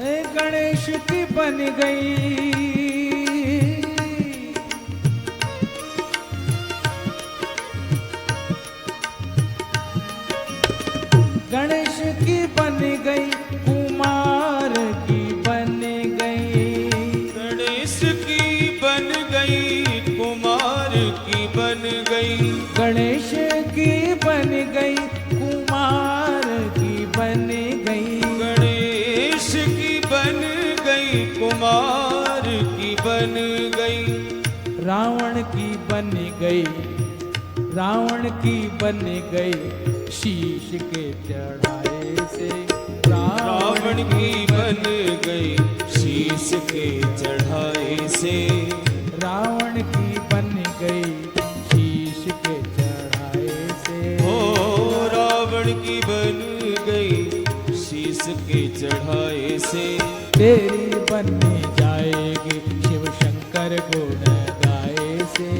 हे गणेश की बन गई, गणेश की बन गई, कुमार की बन गई, गणेश की बन गई, कुमार की बन गई, गणेश की बन गई, कुमार की बन गई, गणेश की बन गई, कुमार की बन गई, रावण की बन गई, रावण की बन गई, शीश के चढ़ाए से रावण की बन गई, शीश के चढ़ाए से रावण की बन गई, शीश के चढ़ाए से, ओ रावण की बन गई, शीश के चढ़ाए से तेरी बन जाएगी शिव शंकर गुण गाए से,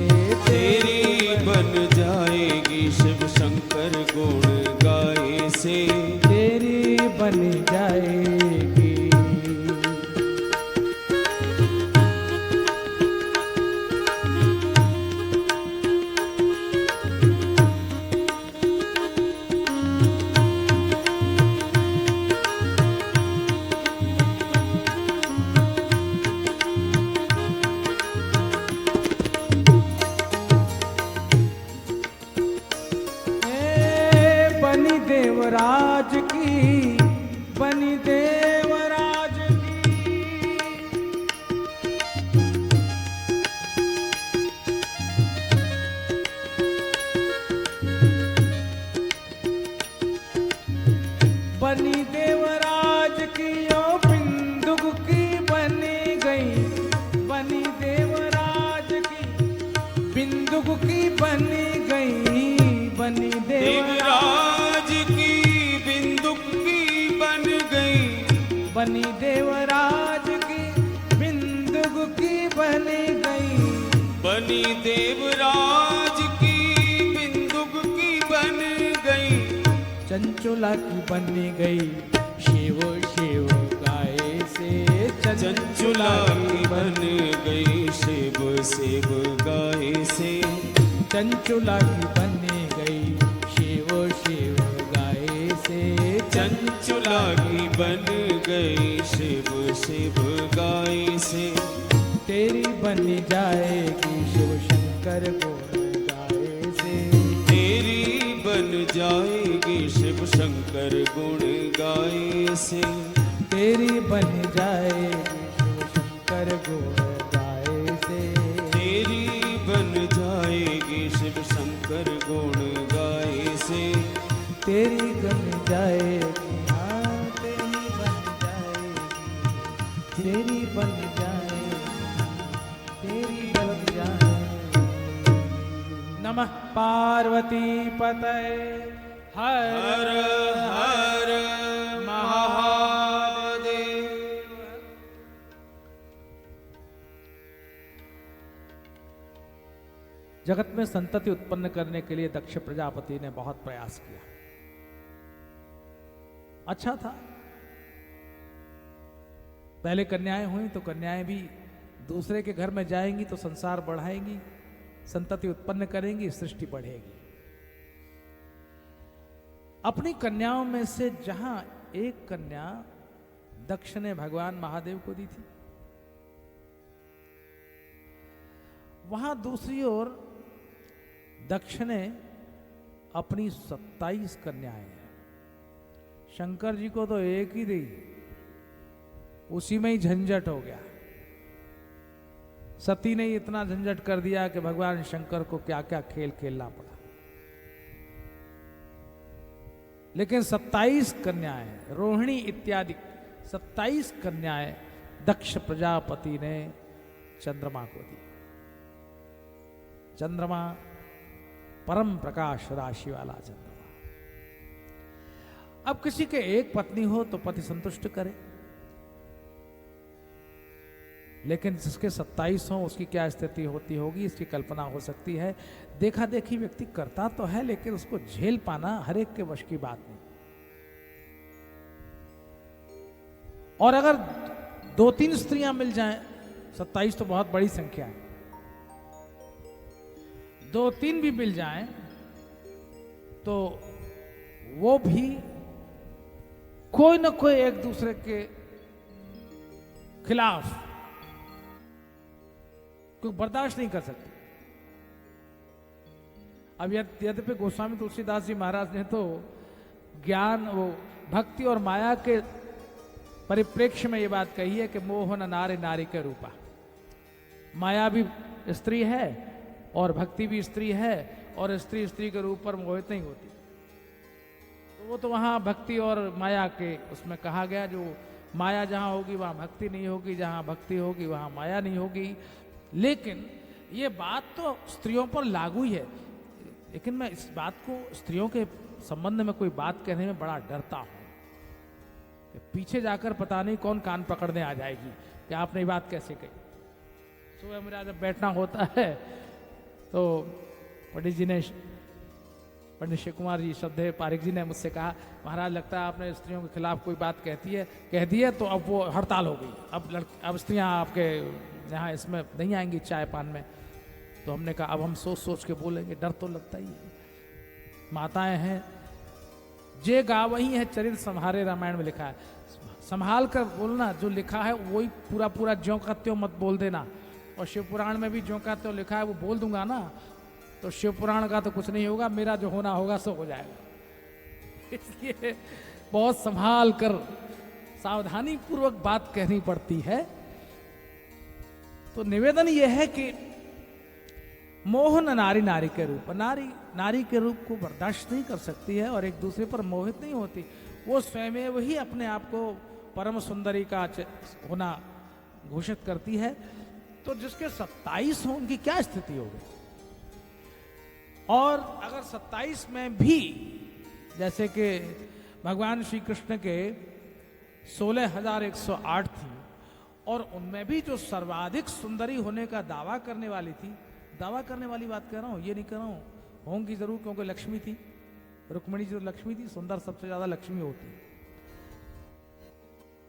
तेरी बन जाएगी शिव शंकर गुण गाए से, तेरी बन जाएगी। बनी देवराज की, बनी देव बनी देवराज की ओ बिंदुक की बनी गई, बनी देवराज की बिंदुक की बनी गई, बनी देवराज की बिंदुक की बन गई, बनी देवराज की बिंदुक की बनी गई, बनी देवराज की बिंदुक की बन गई, चंचुला की बनी गई, शिव शिव गाए से चंचुला की बन गई, शिव शिव गाए से चंचुला की बनी गई, शिव शिव गाए से चंचुला की बन गई, शिव शिव गाए से तेरी बनी जाएगी शिव शंकर गुण गाए से, तेरी बन जाएगी शिव शंकर गुण गाए से, तेरी बन जाएगी शिव शंकर गुण गाए से, तेरी बन जाएगी शिव शंकर गुण गाए से, तेरी बन जाएगी, हाँ तेरी बन जाएगी, तेरी बन जाएगी, तेरी बन जाएगी। नमः पार्वती पतये हर हर हर महादेव। जगत में संतति उत्पन्न करने के लिए दक्ष प्रजापति ने बहुत प्रयास किया। अच्छा था, पहले कन्याएं हुई तो कन्याएं भी दूसरे के घर में जाएंगी तो संसार बढ़ाएंगी, संतति उत्पन्न करेंगी, सृष्टि बढ़ेगी। अपनी कन्याओं में से जहां एक कन्या दक्ष ने भगवान महादेव को दी थी, वहां दूसरी ओर दक्ष ने अपनी 27 कन्याएं, शंकर जी को तो एक ही दी, उसी में ही झंझट हो गया। सती ने इतना झंझट कर दिया कि भगवान शंकर को क्या क्या खेल खेलना पड़ा। लेकिन 27 कन्याएं, रोहिणी इत्यादि 27 कन्याएं दक्ष प्रजापति ने चंद्रमा को दी। चंद्रमा परम प्रकाश राशि वाला चंद्रमा। अब किसी के एक पत्नी हो तो पति संतुष्ट करे, लेकिन जिसके 27 हो उसकी क्या स्थिति होती होगी, इसकी कल्पना हो सकती है। देखा देखी व्यक्ति करता तो है, लेकिन उसको झेल पाना हर एक के वश की बात नहीं। और अगर 2-3 स्त्रियां मिल जाएं, 27 तो बहुत बड़ी संख्या है, 2-3 भी मिल जाएं तो वो भी कोई ना कोई एक दूसरे के खिलाफ कोई बर्दाश्त नहीं कर सकते। अब यद्यपि गोस्वामी तुलसीदास जी महाराज ने तो ज्ञान, वो भक्ति और माया के परिप्रेक्ष्य में ये बात कही है कि मोहन नारी नारी के रूपा। माया भी स्त्री है और भक्ति भी स्त्री है, और स्त्री स्त्री के रूप पर मोहित नहीं होती। तो वो तो वहां भक्ति और माया के उसमें कहा गया, जो माया जहां होगी वहां भक्ति नहीं होगी, जहां भक्ति होगी वहां माया नहीं होगी। लेकिन ये बात तो स्त्रियों पर लागू ही है। लेकिन मैं इस बात को स्त्रियों के संबंध में कोई बात कहने में बड़ा डरता हूं कि पीछे जाकर पता नहीं कौन कान पकड़ने आ जाएगी कि आपने ये बात कैसे कही। सुबह मेरा जब बैठना होता है तो पंडित जी ने, पंडित शिव कुमार जी श्रद्धेय पारिक जी ने मुझसे कहा, महाराज लगता है आपने स्त्रियों के खिलाफ कोई बात कह दी है तो अब वो हड़ताल हो गई, अब स्त्रियां आपके यहाँ इसमें नहीं आएंगी चाय पान में। तो हमने कहा अब हम सोच सोच के बोलेंगे, डर तो लगता ही है। माताएं हैं, जे गावही है चरित्र संहारे, रामायण में लिखा है। संभाल कर बोलना, जो लिखा है वही पूरा पूरा ज्यों का त्यों मत बोल देना। और शिव पुराण में भी ज्यों का त्यों लिखा है वो बोल दूंगा ना, तो शिव पुराण का तो कुछ नहीं होगा, मेरा जो होना होगा सो हो जाएगा। इसलिए बहुत संभाल कर सावधानी पूर्वक बात कहनी पड़ती है। तो निवेदन यह है कि मोहन नारी नारी के रूप, नारी नारी के रूप को बर्दाश्त नहीं कर सकती है और एक दूसरे पर मोहित नहीं होती। वो स्वयं ही अपने आप को परम सुंदरी का होना घोषित करती है। तो जिसके 27 हो उनकी क्या स्थिति होगी। और अगर 27 में भी जैसे कि भगवान श्री कृष्ण के 16,108 थी और उनमें भी जो सर्वाधिक सुंदरी होने का दावा करने वाली थी, दावा करने वाली बात कह रहा हूं, ये नहीं कह रहा हूं, होंगी जरूर, क्योंकि लक्ष्मी थी, रुक्मिणी जी तो लक्ष्मी थी, सुंदर सबसे ज्यादा लक्ष्मी होती।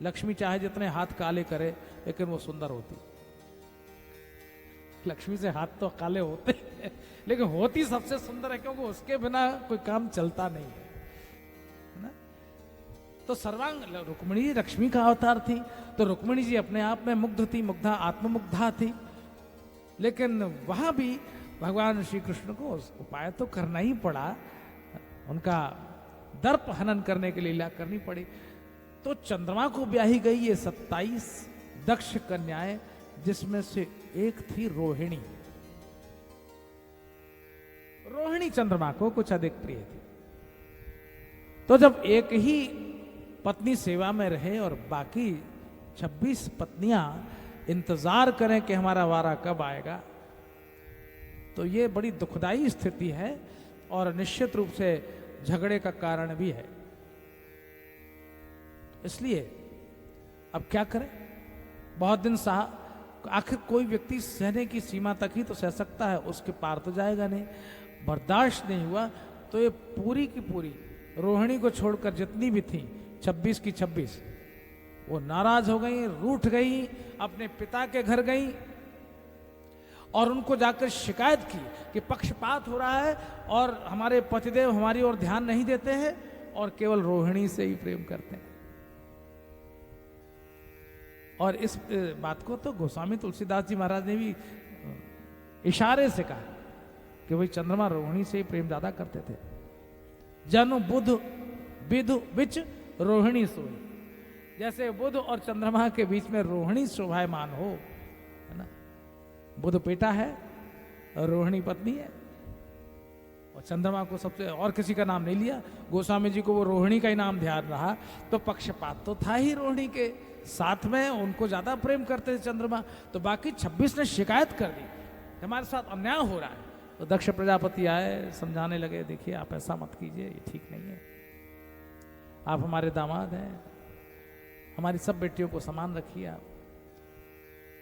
लक्ष्मी चाहे जितने हाथ काले करे लेकिन वो सुंदर होती। लक्ष्मी से हाथ तो काले होते हैं लेकिन होती सबसे सुंदर है, क्योंकि उसके बिना कोई काम चलता नहीं है ना। तो सर्वांग रुक्मिणी जी लक्ष्मी का अवतार थी, तो रुक्मिणी जी अपने आप में मुग्ध थी, मुग्धा आत्ममुग्धा थी। लेकिन वहां भी भगवान श्री कृष्ण को उपाय तो करना ही पड़ा, उनका दर्प हनन करने की लीला करनी पड़ी। तो चंद्रमा को ब्याही गई ये 27 दक्ष कन्याएं, जिसमें से एक थी रोहिणी। रोहिणी चंद्रमा को कुछ अधिक प्रिय थी। तो जब एक ही पत्नी सेवा में रहे और बाकी 26 पत्नियां इंतजार करें कि हमारा वारा कब आएगा, तो ये बड़ी दुखदाई स्थिति है और निश्चित रूप से झगड़े का कारण भी है। इसलिए अब क्या करें, बहुत दिन सहा, आखिर कोई व्यक्ति सहने की सीमा तक ही तो सह सकता है, उसके पार तो जाएगा नहीं। बर्दाश्त नहीं हुआ तो ये पूरी की पूरी रोहिणी को छोड़कर जितनी भी थी 26 की 26 वो नाराज हो गई, रूठ गई, अपने पिता के घर गई और उनको जाकर शिकायत की कि पक्षपात हो रहा है और हमारे पतिदेव हमारी ओर ध्यान नहीं देते हैं और केवल रोहिणी से ही प्रेम करते हैं। और इस बात को तो गोस्वामी तुलसीदास जी महाराज ने भी इशारे से कहा कि भाई चंद्रमा रोहिणी से ही प्रेम ज्यादा करते थे। जनु बुध विधु बिच रोहिणी सोई, जैसे बुध और चंद्रमा के बीच में रोहिणी शोभायमान हो, है ना। बुध बेटा है और रोहिणी पत्नी है, और चंद्रमा को सबसे और किसी का नाम नहीं लिया, गोस्वामी जी को वो रोहिणी का ही नाम ध्यान रहा। तो पक्षपात तो था ही रोहिणी के साथ में, उनको ज्यादा प्रेम करते थे चंद्रमा। तो बाकी 26 ने शिकायत कर दी हमारे साथ अन्याय हो रहा है। तो दक्ष प्रजापति आए, समझाने लगे, देखिए आप ऐसा मत कीजिए, ये ठीक नहीं है, आप हमारे दामाद हैं, हमारी सब बेटियों को समान रखिए आप।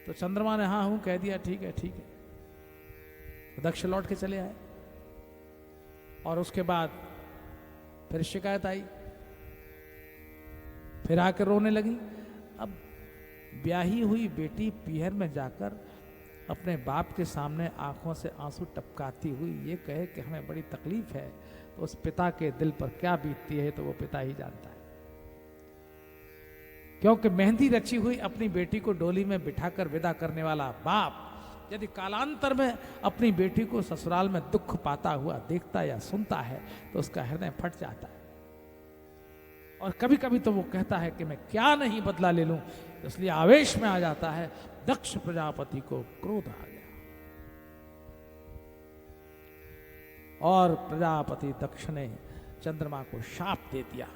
तो चंद्रमा ने हाँ हूं कह दिया, ठीक है ठीक है। तो दक्ष लौट के चले आए और उसके बाद फिर शिकायत आई, फिर आकर रोने लगी। अब ब्याही हुई बेटी पीहर में जाकर अपने बाप के सामने आंखों से आंसू टपकाती हुई ये कहे कि हमें बड़ी तकलीफ है, तो उस पिता के दिल पर क्या बीतती है तो वो पिता ही जानता है। क्योंकि मेहंदी रची हुई अपनी बेटी को डोली में बिठाकर विदा करने वाला बाप यदि कालांतर में अपनी बेटी को ससुराल में दुख पाता हुआ देखता या सुनता है तो उसका हृदय फट जाता है। और कभी कभी तो वो कहता है कि मैं क्या नहीं बदला ले लूं, इसलिए आवेश में आ जाता है। दक्ष प्रजापति को क्रोध आ गया और प्रजापति दक्ष ने चंद्रमा को शाप दे दिया,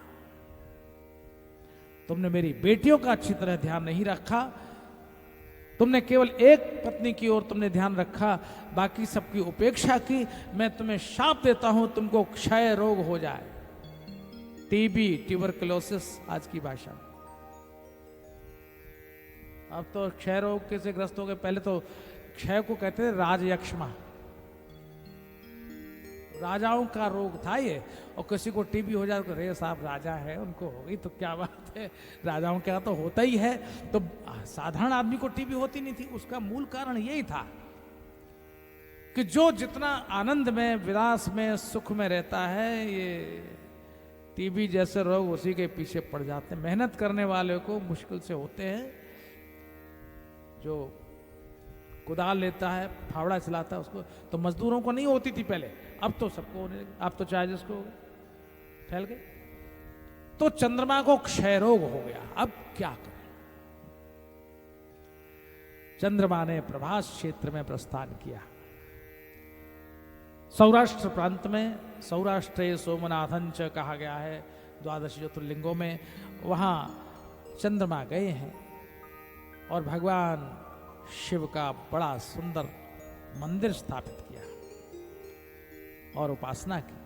तुमने मेरी बेटियों का अच्छी तरह ध्यान नहीं रखा, तुमने केवल एक पत्नी की ओर तुमने ध्यान रखा, बाकी सबकी उपेक्षा की। मैं तुम्हें शाप देता हूं, तुमको क्षय रोग हो जाए, टीबी, ट्यूबरकुलोसिस आज की भाषा में। अब तो क्षय रोग के से ग्रस्त हो गए, पहले तो क्षय को कहते थे राजयक्ष्मा, राजाओं का रोग था ये। और किसी को टीबी हो जाए तो रे साहब राजा है, उनको हो गई तो क्या बात है, राजाओं के यहाँ तो होता ही है। तो साधारण आदमी को टीबी होती नहीं थी। उसका मूल कारण यही था कि जो जितना आनंद में, विलास में, सुख में रहता है, ये टीबी जैसे रोग उसी के पीछे पड़ जाते हैं। मेहनत करने वाले को मुश्किल से होते हैं, जो कुदाल लेता है, फावड़ा चलाता है, उसको तो मजदूरों को नहीं होती थी पहले, अब तो सबको होने लगी, अब तो चाहे जिसको फैल गए। तो चंद्रमा को क्षय रोग हो गया, अब क्या करें। चंद्रमा ने प्रभास क्षेत्र में प्रस्थान किया। सौराष्ट्र प्रांत में, सौराष्ट्र सोमनाथंच कहा गया है, द्वादश ज्योतिर्लिंगों में, वहाँ चंद्रमा गए हैं और भगवान शिव का बड़ा सुंदर मंदिर स्थापित किया और उपासना की,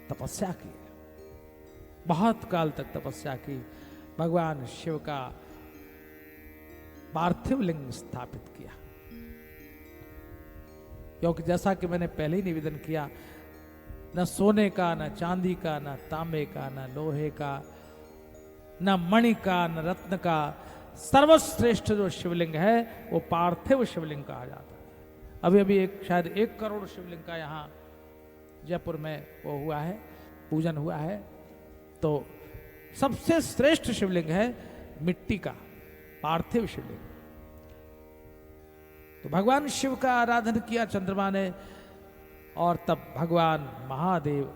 तपस्या की, बहुत काल तक तपस्या की। भगवान शिव का पार्थिव लिंग स्थापित किया, क्योंकि जैसा कि मैंने पहले ही निवेदन किया, न सोने का, न चांदी का, न तांबे का, न लोहे का, न मणि का, न रत्न का, सर्वश्रेष्ठ जो शिवलिंग है वो पार्थिव शिवलिंग कहा जाता है। अभी अभी शायद 1 करोड़ शिवलिंग का यहाँ जयपुर में वो हुआ है, पूजन हुआ है। तो सबसे श्रेष्ठ शिवलिंग है मिट्टी का पार्थिव शिवलिंग। तो भगवान शिव का आराधन किया चंद्रमा ने, और तब भगवान महादेव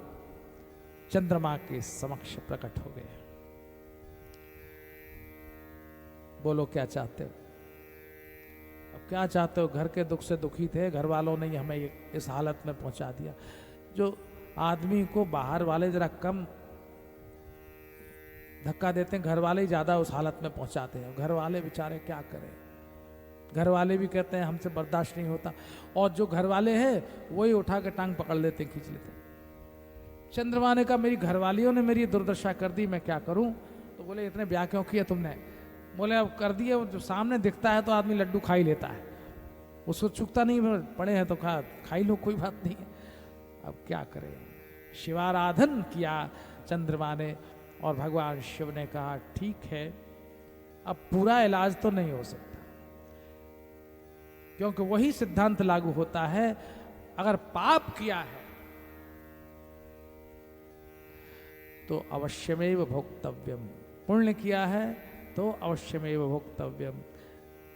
चंद्रमा के समक्ष प्रकट हो गए। बोलो क्या चाहते हो? अब क्या चाहते हो? घर के दुख से दुखी थे, घर वालों ने हमें इस हालत में पहुंचा दिया। जो आदमी को बाहर वाले जरा कम धक्का देते हैं, घर वाले ही ज्यादा उस हालत में पहुंचाते हैं। घर वाले बेचारे क्या करें, घर वाले भी कहते हैं हमसे बर्दाश्त नहीं होता, और जो घर वाले हैं वही उठा के टांग पकड़ लेते, खींच लेते। चंद्रमा ने कहा मेरी घरवालियों ने मेरी दुर्दशा कर दी, मैं क्या करूं? तो बोले इतने ब्याह क्यों किया तुमने? बोले अब कर दिए, जो सामने दिखता है तो आदमी लड्डू खा ही लेता है, उसको चुकता नहीं, पड़े हैं तो खा ही लो, कोई बात नहीं है। अब क्या करें? शिवाराधन किया चंद्रमा ने, और भगवान शिव ने कहा ठीक है, अब पूरा इलाज तो नहीं हो सकता, क्योंकि वही सिद्धांत लागू होता है, अगर पाप किया है तो अवश्यमेव भोक्तव्यम, पुण्य किया है तो अवश्यमेव भोक्तव्यम,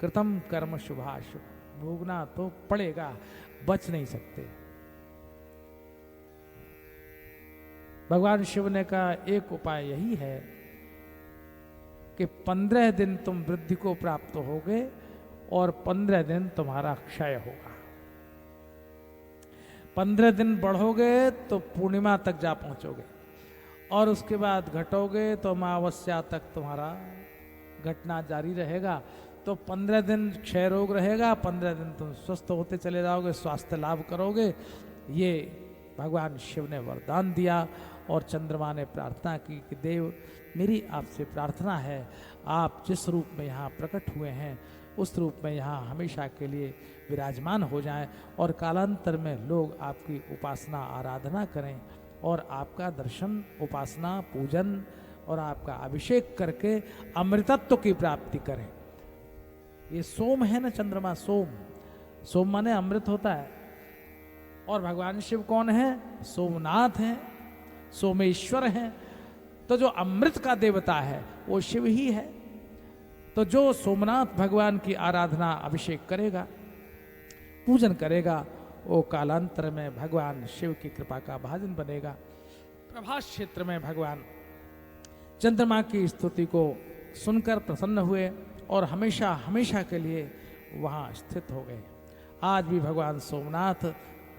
कृतम कर्म शुभाशुभ, भोगना तो पड़ेगा, बच नहीं सकते। भगवान शिव ने कहा एक उपाय यही है कि 15 दिन तुम वृद्धि को प्राप्त होगे और 15 दिन तुम्हारा क्षय होगा। 15 दिन बढ़ोगे तो पूर्णिमा तक जा पहुंचोगे, और उसके बाद घटोगे तो अमावस्या तक तुम्हारा घटना जारी रहेगा। तो 15 दिन क्षय रोग रहेगा, 15 दिन तुम स्वस्थ होते चले जाओगे, स्वास्थ्य लाभ करोगे। ये भगवान शिव ने वरदान दिया, और चंद्रमा ने प्रार्थना की कि देव मेरी आपसे प्रार्थना है, आप जिस रूप में यहाँ प्रकट हुए हैं उस रूप में यहाँ हमेशा के लिए विराजमान हो जाएं, और कालांतर में लोग आपकी उपासना आराधना करें, और आपका दर्शन, उपासना, पूजन और आपका अभिषेक करके अमृतत्व की प्राप्ति करें। ये सोम है ना चंद्रमा, सोम, सोम माने अमृत होता है। और भगवान शिव कौन है? सोमनाथ हैं, सोमेश्वर हैं। तो जो अमृत का देवता है वो शिव ही है। तो जो सोमनाथ भगवान की आराधना, अभिषेक करेगा, पूजन करेगा, वो कालांतर में भगवान शिव की कृपा का भाजन बनेगा। प्रभास क्षेत्र में भगवान चंद्रमा की स्तुति को सुनकर प्रसन्न हुए और हमेशा हमेशा के लिए वहाँ स्थित हो गए। आज भी भगवान सोमनाथ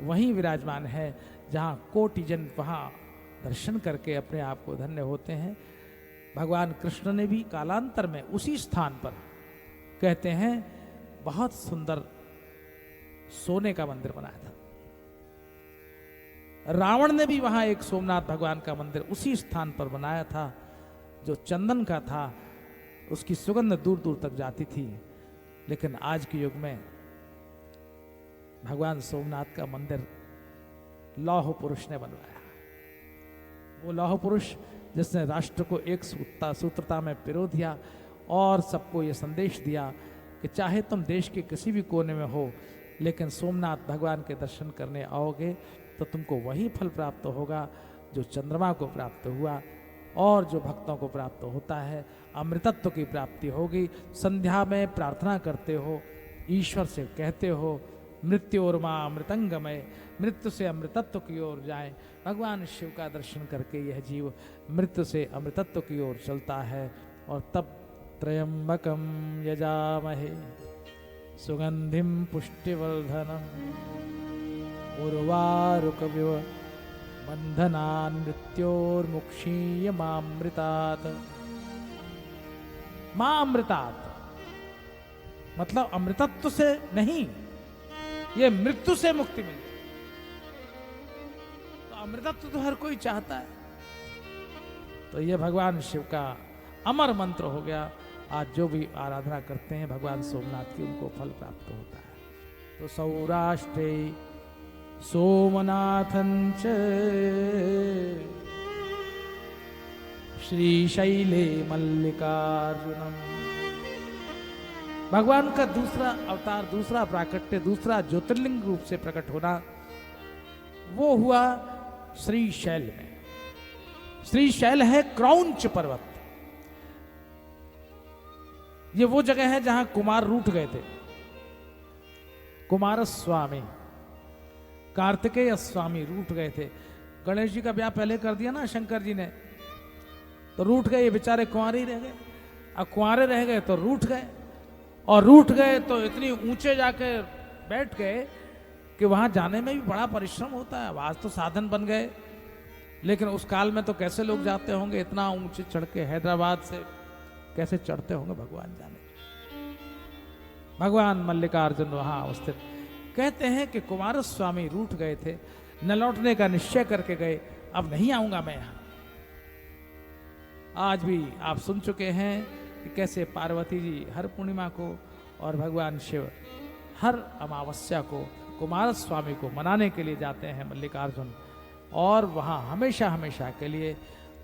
वहीं विराजमान है जहाँ कोटि जन वहाँ दर्शन करके अपने आप को धन्य होते हैं। भगवान कृष्ण ने भी कालांतर में उसी स्थान पर, कहते हैं, बहुत सुंदर सोने का मंदिर बनाया था। रावण ने भी वहां एक सोमनाथ भगवान का मंदिर उसी स्थान पर बनाया था, जो चंदन का था, उसकी सुगंध दूर दूर तक जाती थी। लेकिन आज के युग में भगवान सोमनाथ का मंदिर लौह पुरुष ने बनवाया। वो लौह पुरुष जिसने राष्ट्र को एक सूत्रता में पिरो दिया और सबको ये संदेश दिया कि चाहे तुम देश के किसी भी कोने में हो, लेकिन सोमनाथ भगवान के दर्शन करने आओगे तो तुमको वही फल प्राप्त होगा जो चंद्रमा को प्राप्त हुआ और जो भक्तों को प्राप्त होता है। अमृतत्व की प्राप्ति होगी। संध्या में प्रार्थना करते हो, ईश्वर से कहते हो, मृत्यु और माँ अमृतंगमय, मृत्यु से अमृतत्व की ओर जाए। भगवान शिव का दर्शन करके यह जीव मृत्यु से अमृतत्व की ओर चलता है। और तब त्र्यंबकम यजामहे सुगंधिम पुष्टिवर्धनम उर्वारुकमिव बंधनान् मृत्योर्मुक्षीयमामृतात्। मामृतात् मतलब अमृतत्व से नहीं, ये मृत्यु से मुक्ति मिले। तो अमृतत्व तो हर कोई चाहता है। तो ये भगवान शिव का अमर मंत्र हो गया। आज जो भी आराधना करते हैं भगवान सोमनाथ की, उनको फल प्राप्त होता है। तो सौराष्ट्रे सोमनाथं च श्रीशैले मल्लिकार्जुनम। भगवान का दूसरा अवतार, दूसरा प्राकट्य, दूसरा ज्योतिर्लिंग रूप से प्रकट होना वो हुआ श्रीशैल में। श्रीशैल है क्रौंच पर्वत। ये वो जगह है जहां कुमार रूठ गए थे। कुमार स्वामी, कार्तिकेय स्वामी रूठ गए थे। गणेश जी का ब्याह पहले कर दिया ना शंकर जी ने, तो रूठ गए। ये बेचारे कुंवारे ही रह गए। अब कुंवारे रह गए तो रूठ गए, और रूठ गए तो इतनी ऊंचे जाके बैठ गए कि वहां जाने में भी बड़ा परिश्रम होता है। आज तो साधन बन गए, लेकिन उस काल में तो कैसे लोग जाते होंगे इतना ऊंचे चढ़ के। हैदराबाद से कैसे चढ़ते होंगे भगवान जाने। भगवान मल्लिकार्जुन वहां स्थित। कहते हैं कि कुमार स्वामी रूठ गए थे, न लौटने का निश्चय करके गए, अब नहीं आऊंगा मैं यहां। आज भी आप सुन चुके हैं कि कैसे पार्वती जी हर पूर्णिमा को और भगवान शिव हर अमावस्या को कुमार स्वामी को मनाने के लिए जाते हैं मल्लिकार्जुन। और वहां हमेशा हमेशा के लिए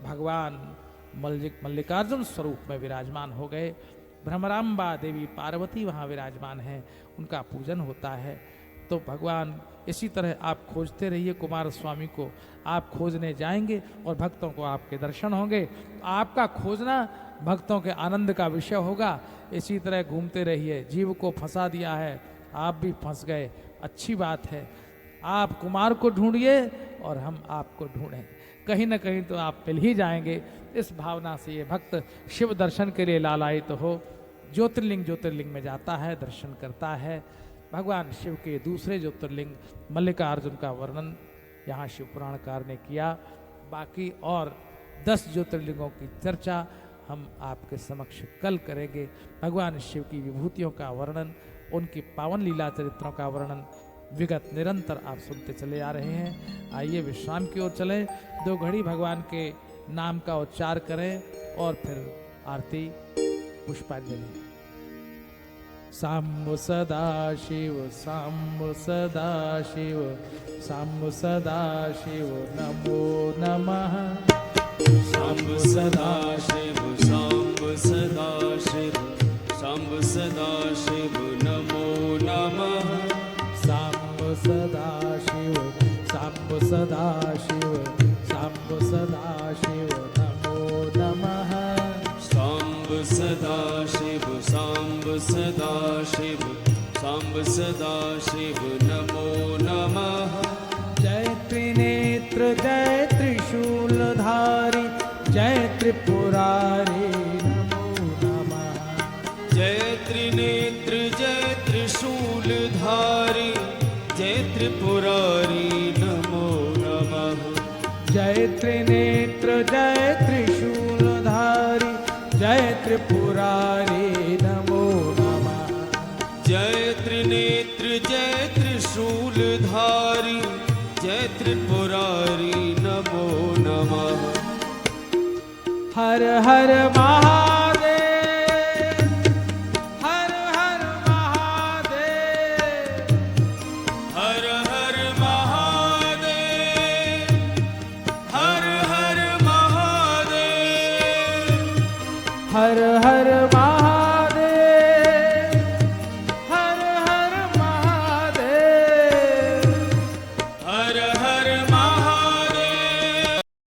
भगवान मल्लिकार्जुन स्वरूप में विराजमान हो गए। भ्रमराम्बा देवी पार्वती वहां विराजमान हैं, उनका पूजन होता है। तो भगवान इसी तरह आप खोजते रहिए कुमार स्वामी को। आप खोजने जाएंगे और भक्तों को आपके दर्शन होंगे। आपका खोजना भक्तों के आनंद का विषय होगा। इसी तरह घूमते रहिए। जीव को फंसा दिया है, आप भी फंस गए, अच्छी बात है। आप कुमार को ढूंढिए और हम आपको ढूंढें। कहीं ना कहीं तो आप मिल ही जाएंगे। इस भावना से ये भक्त शिव दर्शन के लिए लालायित तो हो ज्योतिर्लिंग में जाता है, दर्शन करता है। भगवान शिव के दूसरे ज्योतिर्लिंग मल्लिकार्जुन का वर्णन यहाँ शिव पुराणकार ने किया। बाकी और 10 ज्योतिर्लिंगों की चर्चा हम आपके समक्ष कल करेंगे। भगवान शिव की विभूतियों का वर्णन, उनकी पावन लीला चरित्रों का वर्णन विगत निरंतर आप सुनते चले आ रहे हैं। आइए विश्राम की ओर चलें, 2 घड़ी भगवान के नाम का उच्चार करें और फिर आरती पुष्पांजलि। साम्ब सदा शिव, साम्ब सदा शिव, साम्ब सदा शिव, नमो नमः। साम्ब सदा शिव, साम्ब सदा शिव, साम्ब सदा शिव, नमो नमः। साम्ब सदा शिव, साम्ब सदा शिव, साम्ब सदा शिव, नमो नमः। साम्ब सदा शिव, साम्ब सदा शिव, साम्ब सदा शिव, नमो नमः। जय त्रिनेत्र जय त्रिशूलधारी, जय त्रिपुरारी, नमो नमः। जय त्रिनेत्र जय त्रिशूलधारी, जय त्रिपुरारी, नमो नमः। जय त्रिनेत्र जय त्रिशूलधारी, जय त्रिपुरारी, नमो नमः। जय त्रिनेत्र जय त्रिशूलधारी, जय त्रिपुरारी, नमो नमः। हर हर महादेव, हर हर महादेव, हर हर महादेव, हर हर महादेव, हर हर महादेव।